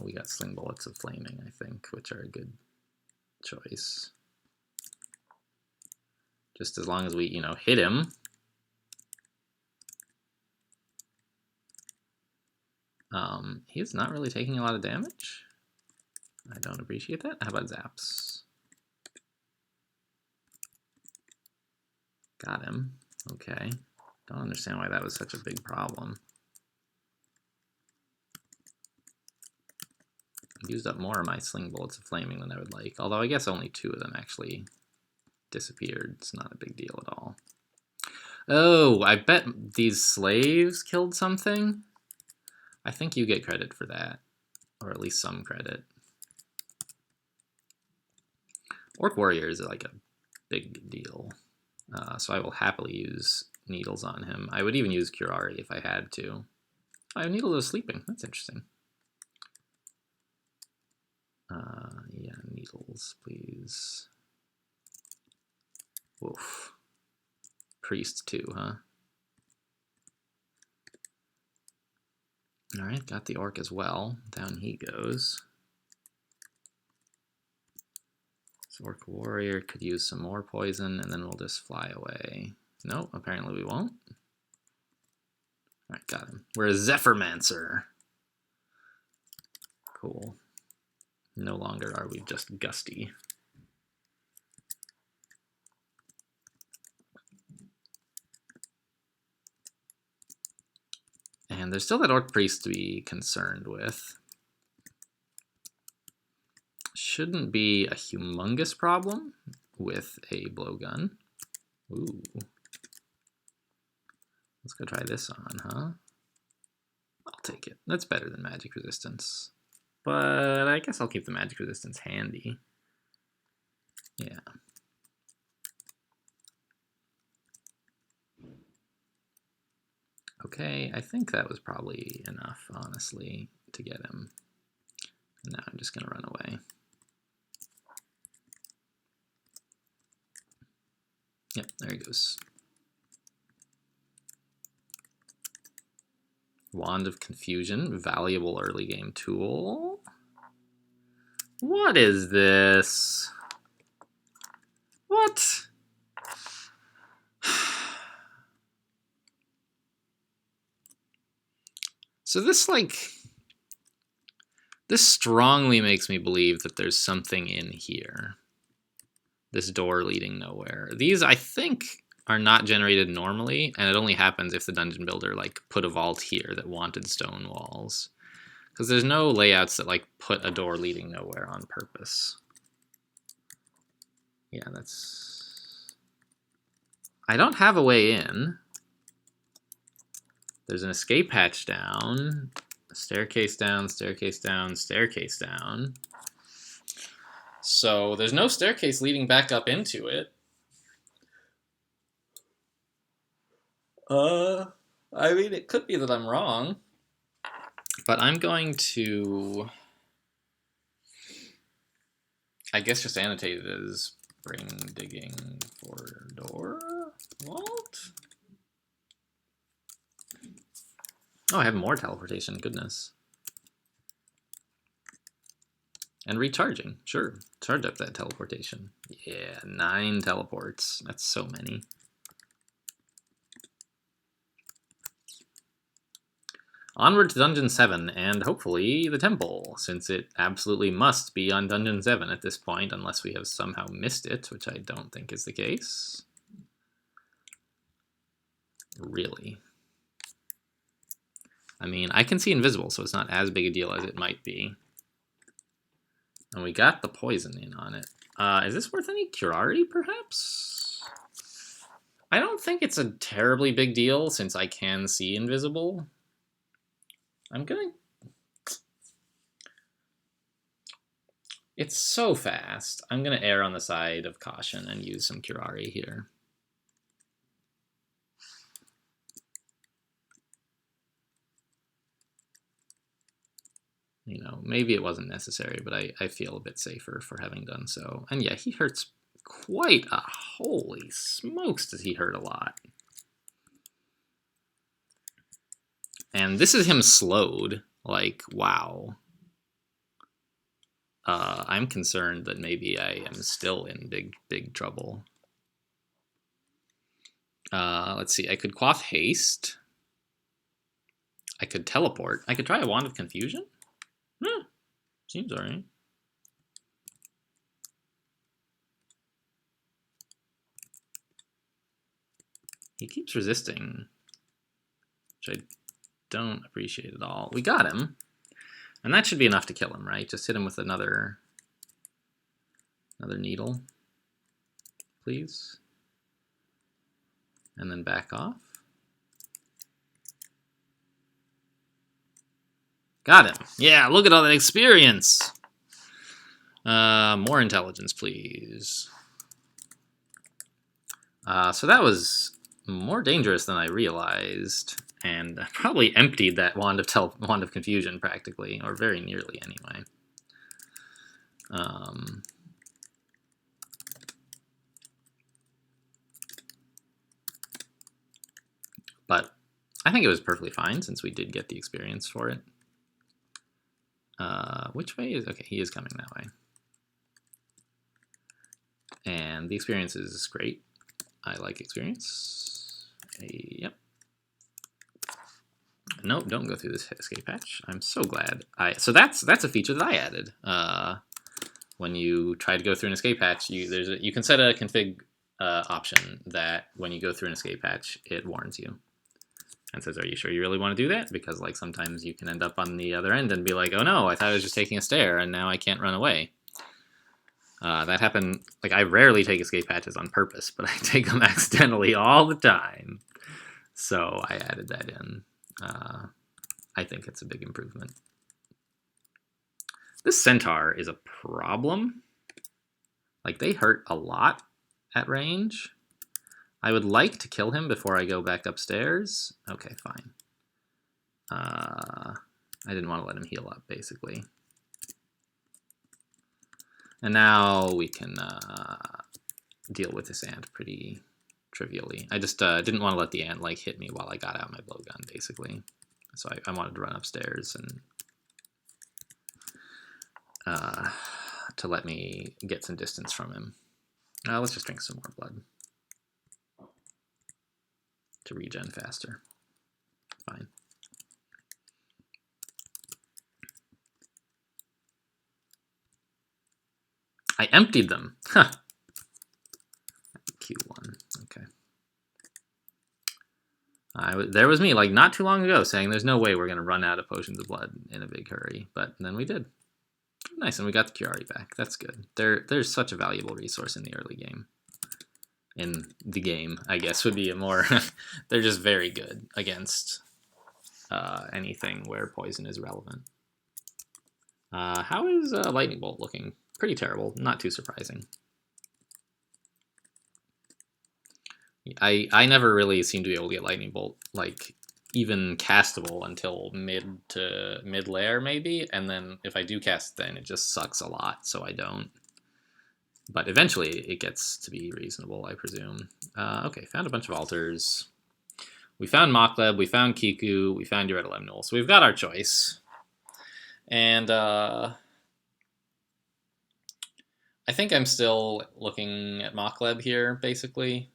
we got Sling Bullets of Flaming, I think, which are a good choice. Just as long as we, you know, hit him. He's not really taking a lot of damage. I don't appreciate that. How about zaps? Got him. Okay. Don't understand why that was such a big problem. Used up more of my Sling Bullets of Flaming than I would like. Although I guess only 2 of them actually disappeared. It's not a big deal at all. Oh, I bet these slaves killed something. I think you get credit for that. Or at least some credit. Orc Warriors are like a big deal. So I will happily use Needles on him. I would even use Curari if I had to. Oh, Needle is sleeping. That's interesting. Yeah, Needles, please. Woof. Priest too, huh? Alright, got the orc as well. Down he goes. So Orc Warrior could use some more poison, and then we'll just fly away. Nope, apparently we won't. Alright, got him. We're a Zephyrmancer. Cool. No longer are we just gusty. And there's still that Orc Priest to be concerned with. Shouldn't be a humongous problem with a blowgun. Ooh. Let's go try this on, huh? I'll take it. That's better than magic resistance. But I guess I'll keep the magic resistance handy. Yeah. Okay, I think that was probably enough, honestly, to get him. And now I'm just going to run away. Yep, there he goes. Wand of Confusion, valuable early game tool. What is this? What? So this, like, this strongly makes me believe that there's something in here. This door leading nowhere. These, I think, are not generated normally, and it only happens if the dungeon builder, like, put a vault here that wanted stone walls. Because there's no layouts that, like, put a door leading nowhere on purpose. Yeah, that's... I don't have a way in. There's an escape hatch down, a staircase down, staircase down, staircase down. So there's no staircase leading back up into it. I mean, it could be that I'm wrong, but I'm going to, I guess, just annotate it as spring digging for door vault. Oh, I have more teleportation. Goodness. And recharging. Sure. Charge up that teleportation. Yeah, 9 teleports. That's so many. Onward to Dungeon 7, and hopefully the temple, since it absolutely must be on Dungeon 7 at this point, unless we have somehow missed it, which I don't think is the case. Really. I mean, I can see invisible, so it's not as big a deal as it might be. And we got the poison in on it. Is this worth any curari, perhaps? I don't think it's a terribly big deal, since I can see invisible. I'm gonna... It's so fast. I'm gonna err on the side of caution and use some curari here. You know, maybe it wasn't necessary, but I feel a bit safer for having done so. And yeah, he hurts quite a... Holy smokes, does he hurt a lot. And this is him slowed. Like, wow. I'm concerned that maybe I am still in big trouble. Let's see, I could quaff haste. I could teleport. I could try a wand of confusion? Seems alright. He keeps resisting, which I don't appreciate at all. We got him, and that should be enough to kill him, right? Just hit him with another needle, please, and then back off. Got him. Yeah, look at all that experience. More intelligence, please. So that was more dangerous than I realized, and probably emptied that wand of confusion practically, or very nearly anyway. But I think it was perfectly fine since we did get the experience for it. Which way is... Okay, he is coming that way. And the experience is great. I like experience. Yep. Nope, don't go through this escape hatch. I'm so glad. So that's a feature that I added. When you try to go through an escape hatch, you can set a config option that when you go through an escape hatch, it warns you. And says, are you sure you really want to do that? Because like sometimes you can end up on the other end and be like, oh no, I thought I was just taking a stair and now I can't run away. That happened, like I rarely take escape hatches on purpose, but I take them accidentally all the time. So I added that in. I think it's a big improvement. This centaur is a problem. Like they hurt a lot at range. I would like to kill him before I go back upstairs. Okay, fine. I didn't want to let him heal up, basically. And now we can deal with this ant pretty trivially. I just didn't want to let the ant like hit me while I got out my blowgun, basically. So I wanted to run upstairs and to let me get some distance from him. Let's just drink some more blood to regen faster. Fine. I emptied them. Huh. Q1. Okay. There was me, like, not too long ago saying there's no way we're going to run out of potions of blood in a big hurry. But then we did. Nice, and we got the curari back. That's good. There's such a valuable resource in the early game. in the game, I guess, would be a more... They're just very good against anything where poison is relevant. How is Lightning Bolt looking? Pretty terrible. Not too surprising. I never really seem to be able to get Lightning Bolt, like, even castable until mid layer, maybe, and then if I do cast then it just sucks a lot, so I don't. But eventually it gets to be reasonable, I presume. Okay, found a bunch of altars. We found Mokleb, we found Kiku, we found Uradelemnul, so we've got our choice. And I think I'm still looking at Mokleb here, basically.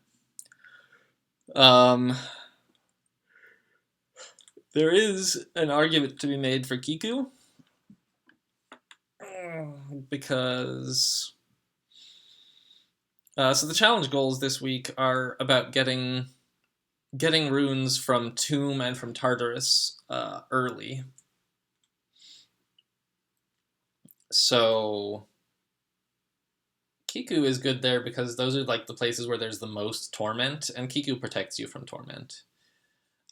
There is an argument to be made for Kiku, because so the challenge goals this week are about getting runes from Tomb and from Tartarus early. So Kiku is good there because those are like the places where there's the most torment, and Kiku protects you from torment.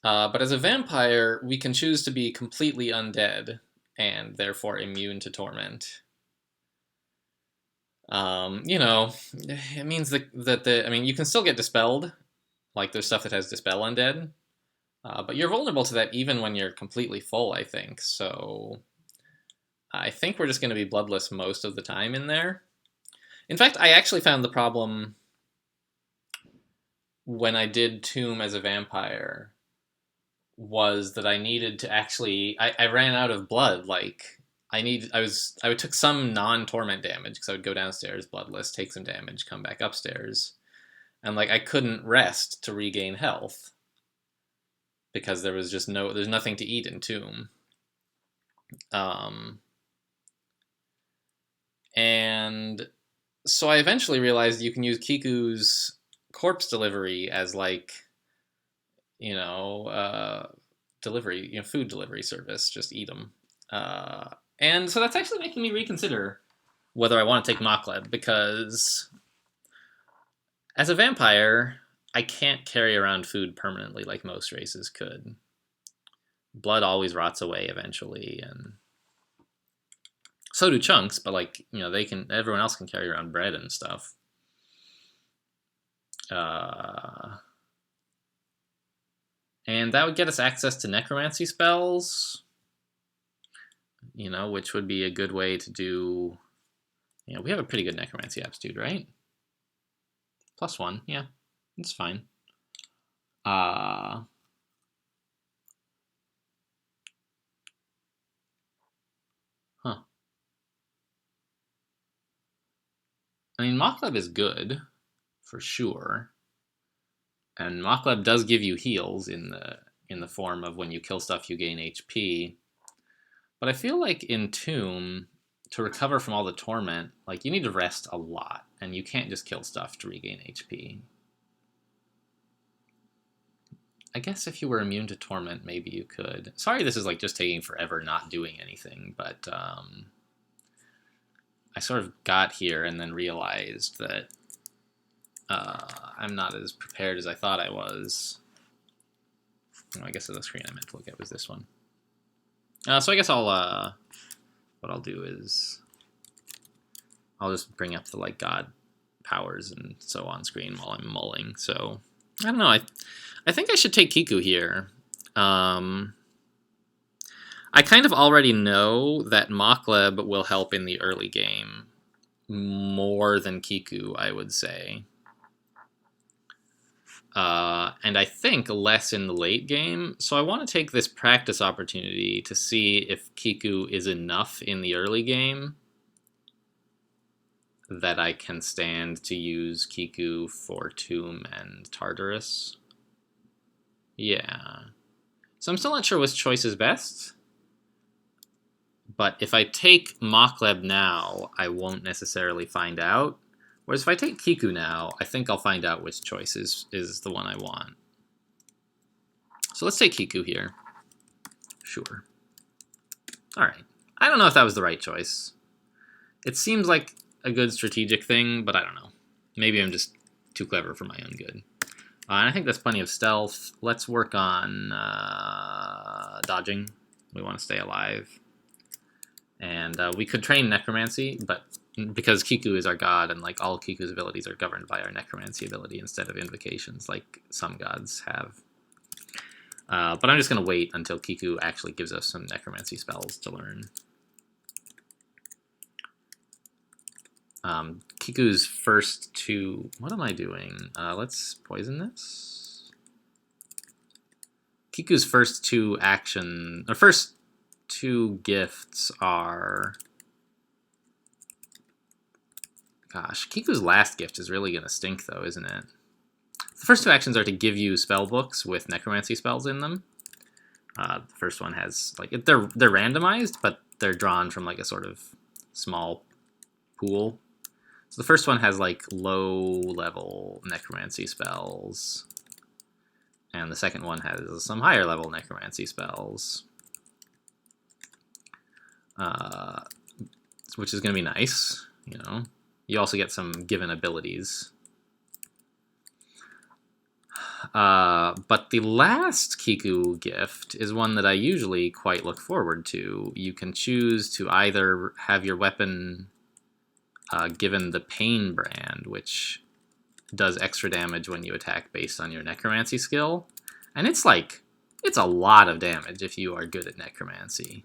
But as a vampire, we can choose to be completely undead and therefore immune to torment. You know, it means that I mean, you can still get dispelled. Like, there's stuff that has dispel undead. But you're vulnerable to that even when you're completely full, I think. So I think we're just going to be bloodless most of the time in there. In fact, I actually found the problem when I did Tomb as a vampire was that I needed to actually... I ran out of blood. Like, I took some non-torment damage because I would go downstairs bloodless, take some damage, come back upstairs. And, like, I couldn't rest to regain health because there was just there's nothing to eat in Tomb. And so I eventually realized you can use Kiku's corpse delivery as, like, you know, delivery, you know, food delivery service. Just eat them. And so that's actually making me reconsider whether I want to take Mokleb, because as a vampire, I can't carry around food permanently like most races could. Blood always rots away eventually, and so do chunks, but, like, you know, everyone else can carry around bread and stuff. And that would get us access to necromancy spells, you know, which would be a good way to do... You know, we have a pretty good necromancy aptitude, right? +1, yeah, it's fine. Huh. I mean, Mokleb is good, for sure. And Mokleb does give you heals in the form of when you kill stuff, you gain HP. But I feel like in Tomb, to recover from all the torment, like, you need to rest a lot, and you can't just kill stuff to regain HP. I guess if you were immune to torment, maybe you could. Sorry this is, like, just taking forever not doing anything, but I sort of got here and then realized that I'm not as prepared as I thought I was. I guess the screen I meant to look at was this one. So I guess what I'll do is I'll just bring up the, like, god powers and so on screen while I'm mulling. So I don't know. I think I should take Kiku here. I kind of already know that Mokleb will help in the early game more than Kiku, I would say. And I think less in the late game, so I want to take this practice opportunity to see if Kiku is enough in the early game that I can stand to use Kiku for Tomb and Tartarus. Yeah. So I'm still not sure which choice is best, but if I take Mokleb now, I won't necessarily find out. Whereas if I take Kiku now, I think I'll find out which choice is the one I want. So let's take Kiku here. Sure. Alright. I don't know if that was the right choice. It seems like a good strategic thing, but I don't know. Maybe I'm just too clever for my own good. And I think that's plenty of stealth. Let's work on dodging. We want to stay alive. And we could train necromancy, but because Kiku is our god, and like all Kiku's abilities are governed by our necromancy ability instead of invocations, like some gods have. But I'm just going to wait until Kiku actually gives us some necromancy spells to learn. Kiku's first two... What am I doing? Let's poison this. Kiku's first two first two gifts are... Gosh, Kiku's last gift is really going to stink, though, isn't it? The first two actions are to give you spell books with necromancy spells in them. The first one has, like, they're randomized, but they're drawn from, like, a sort of small pool. So the first one has, like, low-level necromancy spells. And the second one has some higher-level necromancy spells. Which is going to be nice, you know. You also get some given abilities. But the last Kiku gift is one that I usually quite look forward to. You can choose to either have your weapon given the Pain brand, which does extra damage when you attack based on your necromancy skill. And it's like, it's a lot of damage if you are good at necromancy.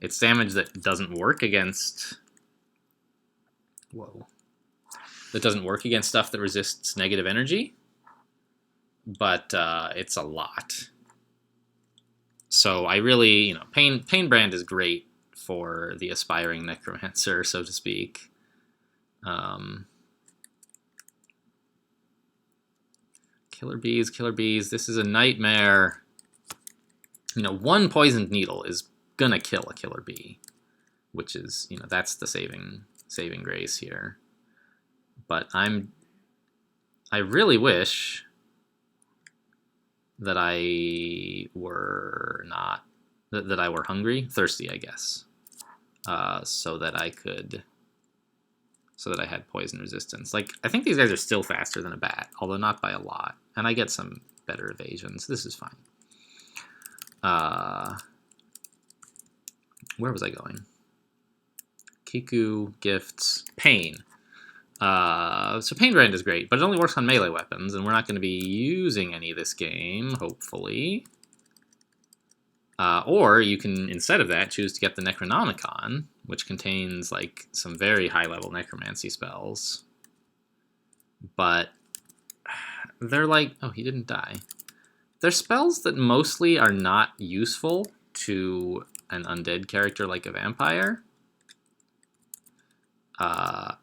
It's damage that doesn't work against... Whoa. That doesn't work against stuff that resists negative energy, but it's a lot. So I really, you know, Pain brand is great for the aspiring necromancer, so to speak. Killer bees, this is a nightmare. You know, one poisoned needle is gonna kill a killer bee, which is, you know, that's the saving grace here. But I really wish that I were not, that I were thirsty, I guess, so that I had poison resistance. Like, I think these guys are still faster than a bat, although not by a lot, and I get some better evasion, so this is fine. Where was I going? Kiku, gifts, Pain. So Pain brand is great, but it only works on melee weapons, and we're not going to be using any this game, hopefully. Or you can, instead of that, choose to get the Necronomicon, which contains, like, some very high-level necromancy spells. But they're like... Oh, he didn't die. They're spells that mostly are not useful to an undead character like a vampire.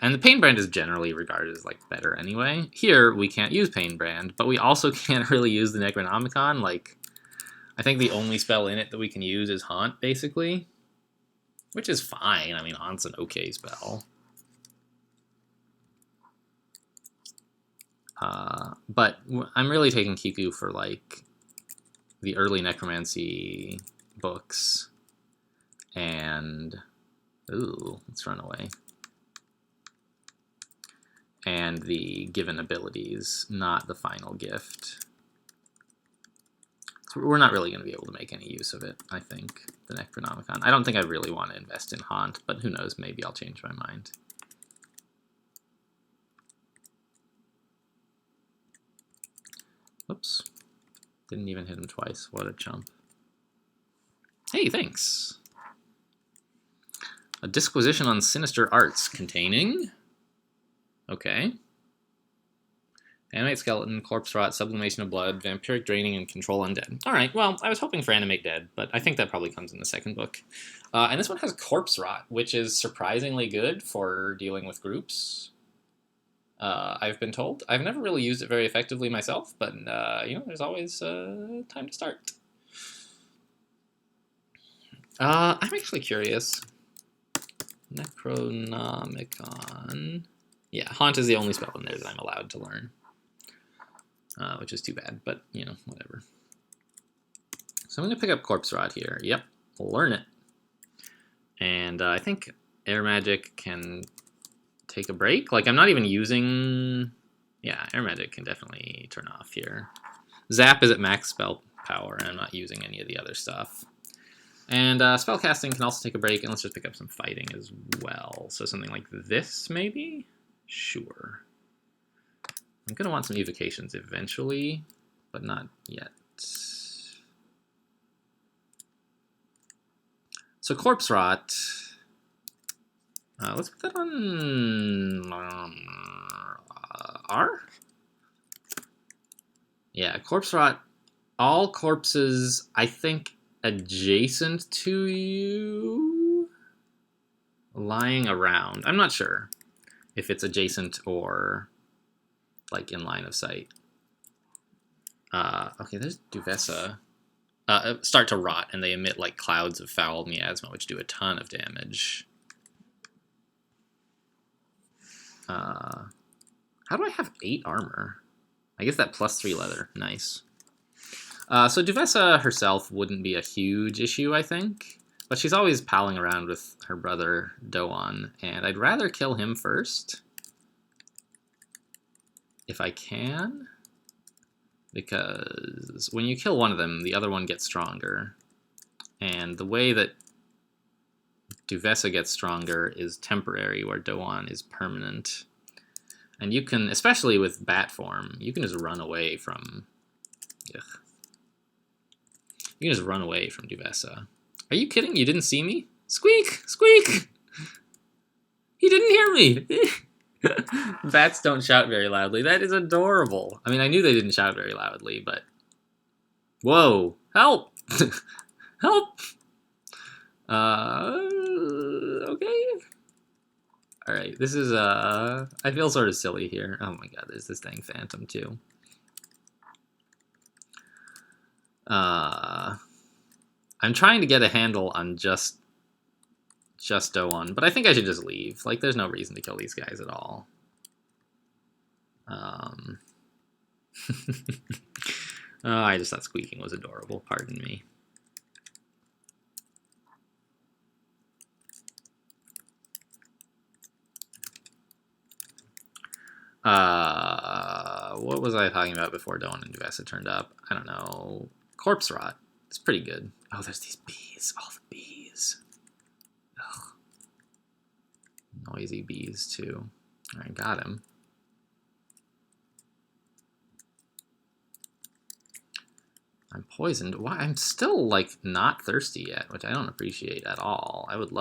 And the Pain brand is generally regarded as, like, better anyway. Here, we can't use Pain brand, but we also can't really use the Necronomicon. Like, I think the only spell in it that we can use is Haunt, basically. Which is fine. I mean, Haunt's an okay spell. But I'm really taking Kiku for, like, the early necromancy books. And... Ooh, let's run away. And the given abilities, not the final gift. So we're not really going to be able to make any use of it, I think, the Necronomicon. I don't think I really want to invest in Haunt, but who knows, maybe I'll change my mind. Oops. Didn't even hit him twice. What a chump. Hey, thanks! A Disquisition on Sinister Arts containing... Okay. Animate Skeleton, Corpse Rot, Sublimation of Blood, Vampiric Draining, and Control Undead. Alright, well, I was hoping for Animate Dead, but I think that probably comes in the second book. And this one has Corpse Rot, which is surprisingly good for dealing with groups. I've been told. I've never really used it very effectively myself, but, you know, there's always time to start. I'm actually curious. Necronomicon... Yeah, Haunt is the only spell in there that I'm allowed to learn. Which is too bad, but, you know, whatever. So I'm going to pick up Corpse Rot here. Yep, learn it. And I think Air Magic can take a break. Like, I'm not even using... Yeah, Air Magic can definitely turn off here. Zap is at max spell power, and I'm not using any of the other stuff. And spellcasting can also take a break, and let's just pick up some fighting as well. So something like this, maybe? Sure. I'm going to want some evocations eventually, but not yet. So Corpse Rot... let's put that on R? Yeah, Corpse Rot. All corpses, I think, adjacent to you lying around. I'm not sure if it's adjacent or like in line of sight. Okay, there's Duvessa. Start to rot, and they emit like clouds of foul miasma, which do a ton of damage. How do I have 8 armor? I guess that +3 leather. Nice. So Duvessa herself wouldn't be a huge issue, I think. But she's always palling around with her brother, Doan, and I'd rather kill him first. If I can. Because when you kill one of them, the other one gets stronger. And the way that Duvessa gets stronger is temporary, where Doan is permanent. And you can, especially with bat form, you can just run away from... Ugh. You can just run away from Duvessa. Are you kidding? You didn't see me? Squeak! Squeak! He didn't hear me! Bats don't shout very loudly. That is adorable. I mean, I knew they didn't shout very loudly, but... Whoa! Help! Help! Okay. Alright, this is, I feel sort of silly here. Oh my god, there's this dang phantom, too. I'm trying to get a handle on just Doan, but I think I should just leave. Like, there's no reason to kill these guys at all. I just thought squeaking was adorable. Pardon me. What was I talking about before Doan and Duvessa turned up? I don't know. Corpse Rot. It's pretty good. Oh, there's these bees. All the bees. Ugh. Noisy bees, too. Alright, got him. I'm poisoned. Why? I'm still, like, not thirsty yet, which I don't appreciate at all. I would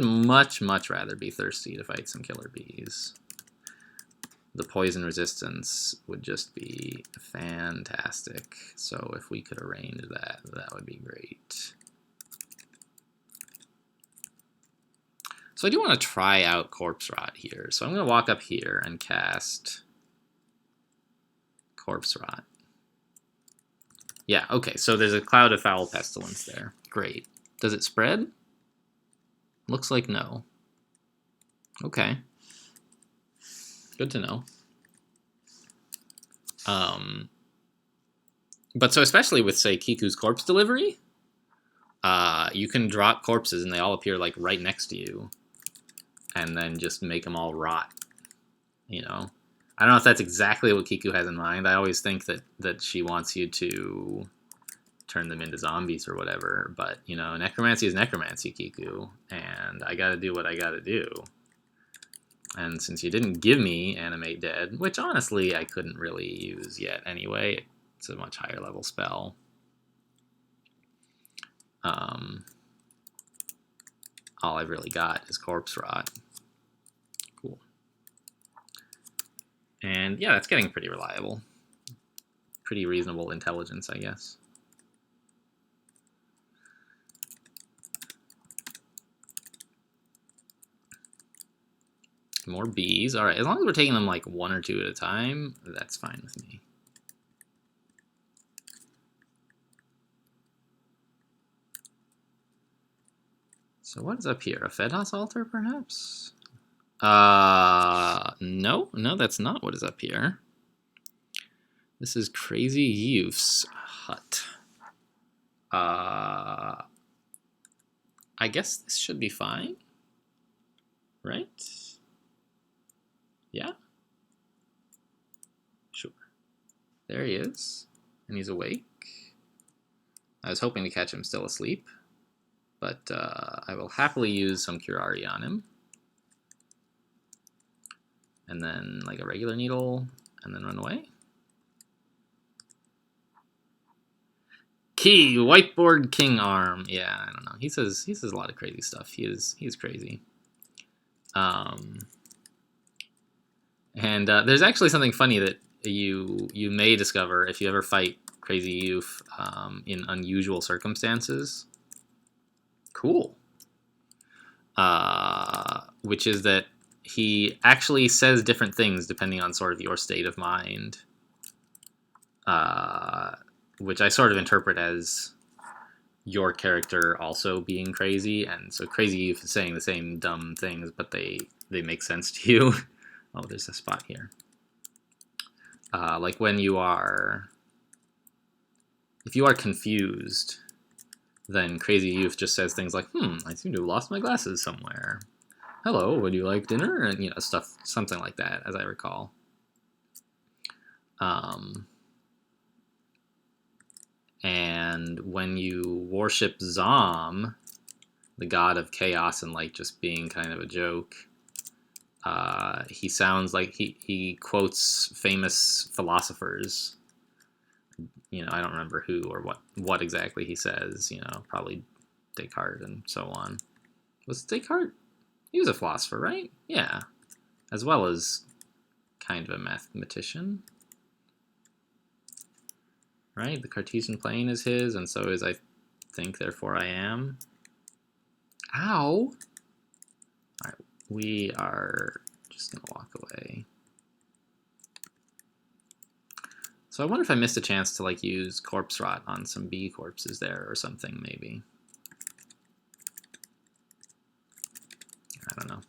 much, much rather be thirsty to fight some killer bees. The poison resistance would just be fantastic. So if we could arrange that, that would be great. So I do want to try out Corpse Rot here. So I'm going to walk up here and cast Corpse Rot. Yeah, okay, so there's a cloud of foul pestilence there. Great. Does it spread? Looks like no. Okay. Good to know. But so especially with, say, Kiku's Corpse Delivery, you can drop corpses and they all appear, like, right next to you. And then just make them all rot, you know? I don't know if that's exactly what Kiku has in mind. I always think that she wants you to turn them into zombies or whatever. But, you know, necromancy is necromancy, Kiku. And I gotta do what I gotta do. And since you didn't give me Animate Dead, which honestly I couldn't really use yet anyway, it's a much higher level spell. All I've really got is Corpse Rot. Cool. And yeah, that's getting pretty reliable. Pretty reasonable intelligence, I guess. More bees. Alright, as long as we're taking them like 1 or 2 at a time, that's fine with me. So what is up here? A Fedos altar, perhaps? No, that's not what is up here. This is Crazy Youth's hut. I guess this should be fine, right? Yeah? Sure. There he is. And he's awake. I was hoping to catch him still asleep. But I will happily use some Curari on him. And then like a regular needle, and then run away. Key, whiteboard king arm. Yeah, I don't know. He says a lot of crazy stuff. He's crazy. And there's actually something funny that you may discover if you ever fight Crazy Youth in unusual circumstances. Cool. Which is that he actually says different things depending on sort of your state of mind. Which I sort of interpret as your character also being crazy, and so Crazy Youth is saying the same dumb things, but they make sense to you. Oh, there's a spot here. Like when you are... If you are confused, then Crazy Youth just says things like, I seem to have lost my glasses somewhere. Hello, would you like dinner? And, you know, stuff, something like that, as I recall. And when you worship Zom, the god of chaos and like just being kind of a joke, he sounds like he quotes famous philosophers. You know, I don't remember who or what exactly he says. You know, probably Descartes and so on. Was Descartes? He was a philosopher, right? Yeah, as well as kind of a mathematician. Right? The Cartesian plane is his, and so is I think, therefore I am. Ow! Alright, we are just gonna walk away. So I wonder if I missed a chance to like use corpse rot on some bee corpses there or something, maybe. I don't know.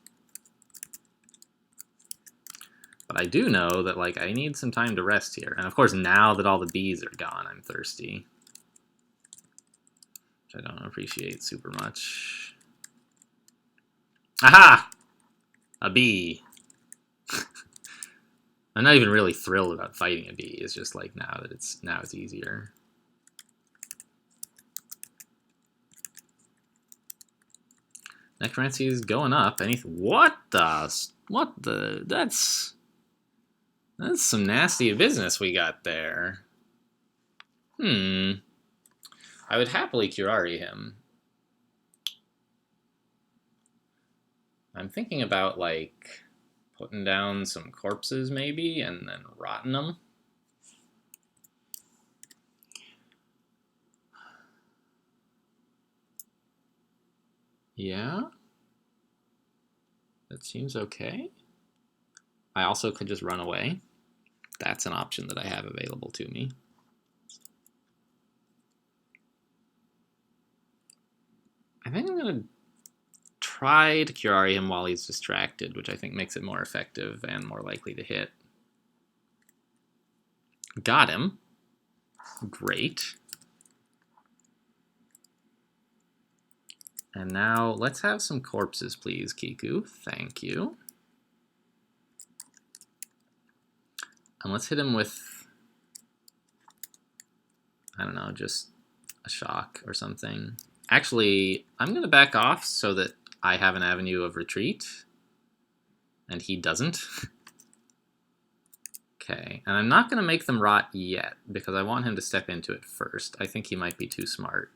But I do know that like I need some time to rest here. And of course now that all the bees are gone, I'm thirsty. Which I don't appreciate super much. Aha! A bee. I'm not even really thrilled about fighting a bee. It's just like now it's easier. Necromancy is going up. What the? That's some nasty business we got there. I would happily Curari him. I'm thinking about like putting down some corpses maybe and then rotting them. Yeah. That seems okay. I also could just run away. That's an option that I have available to me. I think I'm going to try to Curari him while he's distracted, which I think makes it more effective and more likely to hit. Got him. Great. And now let's have some corpses, please, Kiku. Thank you. And let's hit him with, I don't know, just a shock or something. Actually, I'm going to back off so that I have an avenue of retreat, and he doesn't. Okay, and I'm not going to make them rot yet, because I want him to step into it first. I think he might be too smart.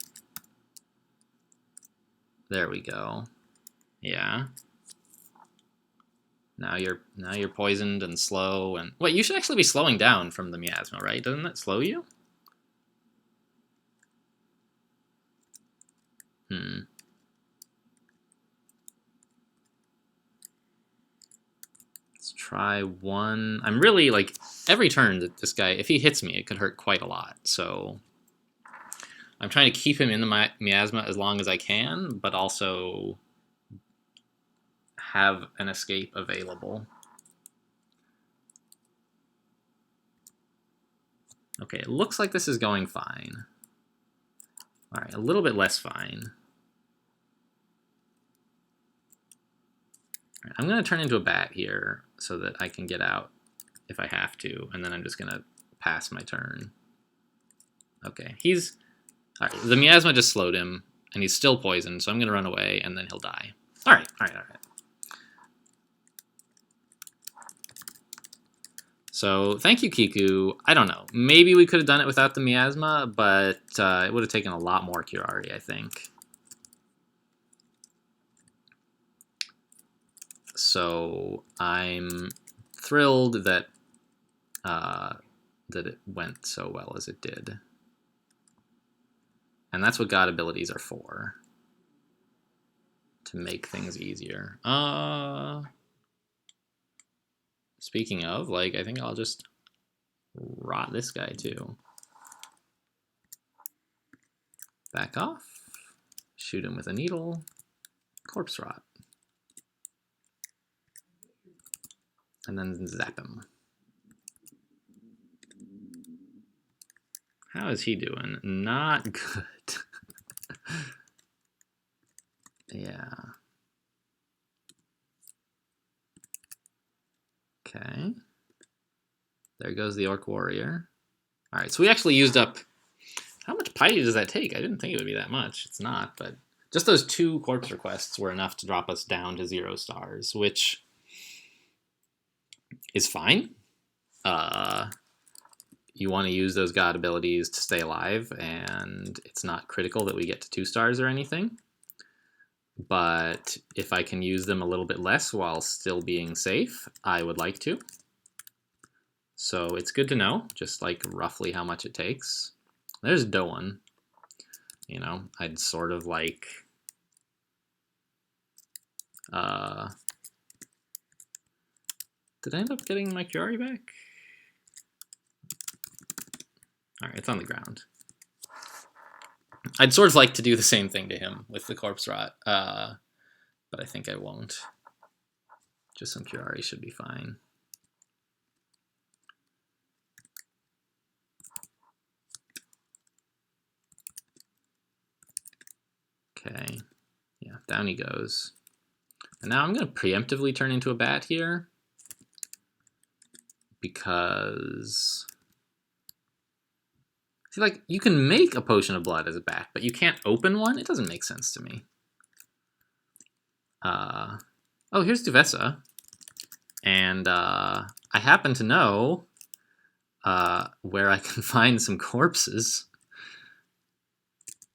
There we go. Yeah. Now you're poisoned and slow, and wait, you should actually be slowing down from the miasma, right? Doesn't that slow you? Let's try one. I'm really like every turn that this guy, if he hits me, it could hurt quite a lot. So I'm trying to keep him in the miasma as long as I can, but also have an escape available. Okay, it looks like this is going fine. All right, a little bit less fine. Right, I'm going to turn into a bat here so that I can get out if I have to, and then I'm just going to pass my turn. Okay, he's... Alright, the miasma just slowed him, and he's still poisoned, so I'm going to run away, and then he'll die. Alright. So, thank you, Kiku. I don't know. Maybe we could have done it without the miasma, but it would have taken a lot more Curari, I think. So, I'm thrilled that that it went so well as it did. And that's what God abilities are for. To make things easier. Speaking of, like, I think I'll just rot this guy too. Back off. Shoot him with a needle. Corpse rot. And then zap him. How is he doing? Not good. Yeah. Okay. There goes the Orc Warrior. Alright, so we actually used up... How much piety does that take? I didn't think it would be that much. It's not, but... Just those 2 corpse requests were enough to drop us down to 0 stars, which is fine. You want to use those God abilities to stay alive, and it's not critical that we get to 2 stars or anything. But if I can use them a little bit less while still being safe, I would like to. So it's good to know, just like roughly how much it takes. There's Doan. You know, I'd sort of like... Did I end up getting my Curari back? Alright, it's on the ground. I'd sort of like to do the same thing to him with the corpse rot, but I think I won't. Just some Curari should be fine. Okay, yeah, down he goes. And now I'm going to preemptively turn into a bat here, because... See, like, you can make a potion of blood as a bat, but you can't open one? It doesn't make sense to me. Oh, here's Duvessa. And I happen to know where I can find some corpses.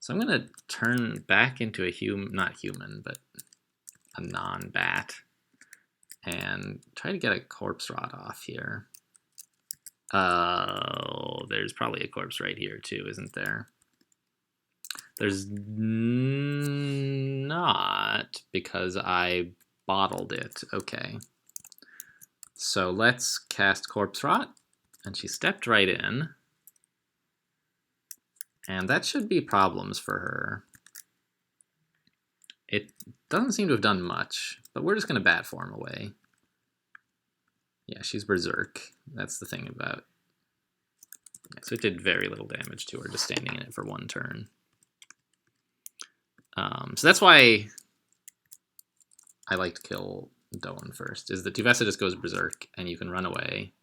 So I'm going to turn back into a not human, but a non-bat. And try to get a corpse rot off here. There's probably a corpse right here too, isn't there? There's not, because I bottled it. Okay. So let's cast Corpse Rot, and she stepped right in. And that should be problems for her. It doesn't seem to have done much, but we're just going to bat form away. Yeah, she's Berserk. That's the thing about... Yeah, so it did very little damage to her, just standing in it for 1 turn. So that's why I like to kill Doan first, is that Duvessa just goes Berserk, and you can run away,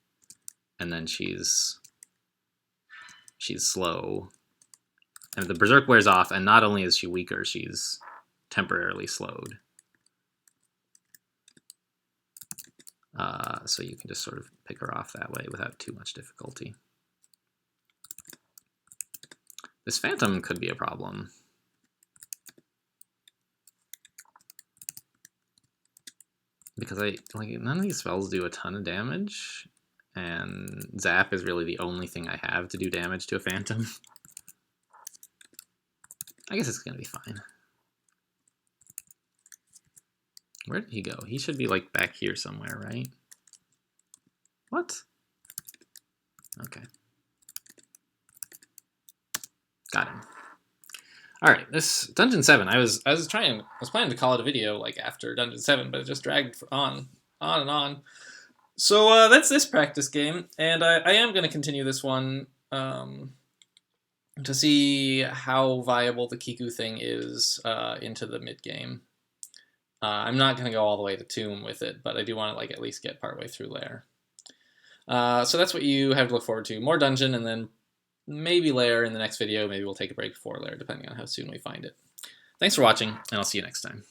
and then she's slow. And the Berserk wears off, and not only is she weaker, she's temporarily slowed. So you can just sort of pick her off that way without too much difficulty. This Phantom could be a problem. Because none of these spells do a ton of damage, and Zap is really the only thing I have to do damage to a Phantom. I guess it's gonna be fine. Where did he go? He should be like back here somewhere, right? What? Okay. Got him. All right, this Dungeon 7. I was planning to call it a video like after Dungeon 7, but it just dragged on and on. So that's this practice game, and I am going to continue this one to see how viable the Kiku thing is into the mid game. I'm not going to go all the way to Tomb with it, but I do want to like at least get partway through Lair. So that's what you have to look forward to. More dungeon, and then maybe Lair in the next video. Maybe we'll take a break before Lair, depending on how soon we find it. Thanks for watching, and I'll see you next time.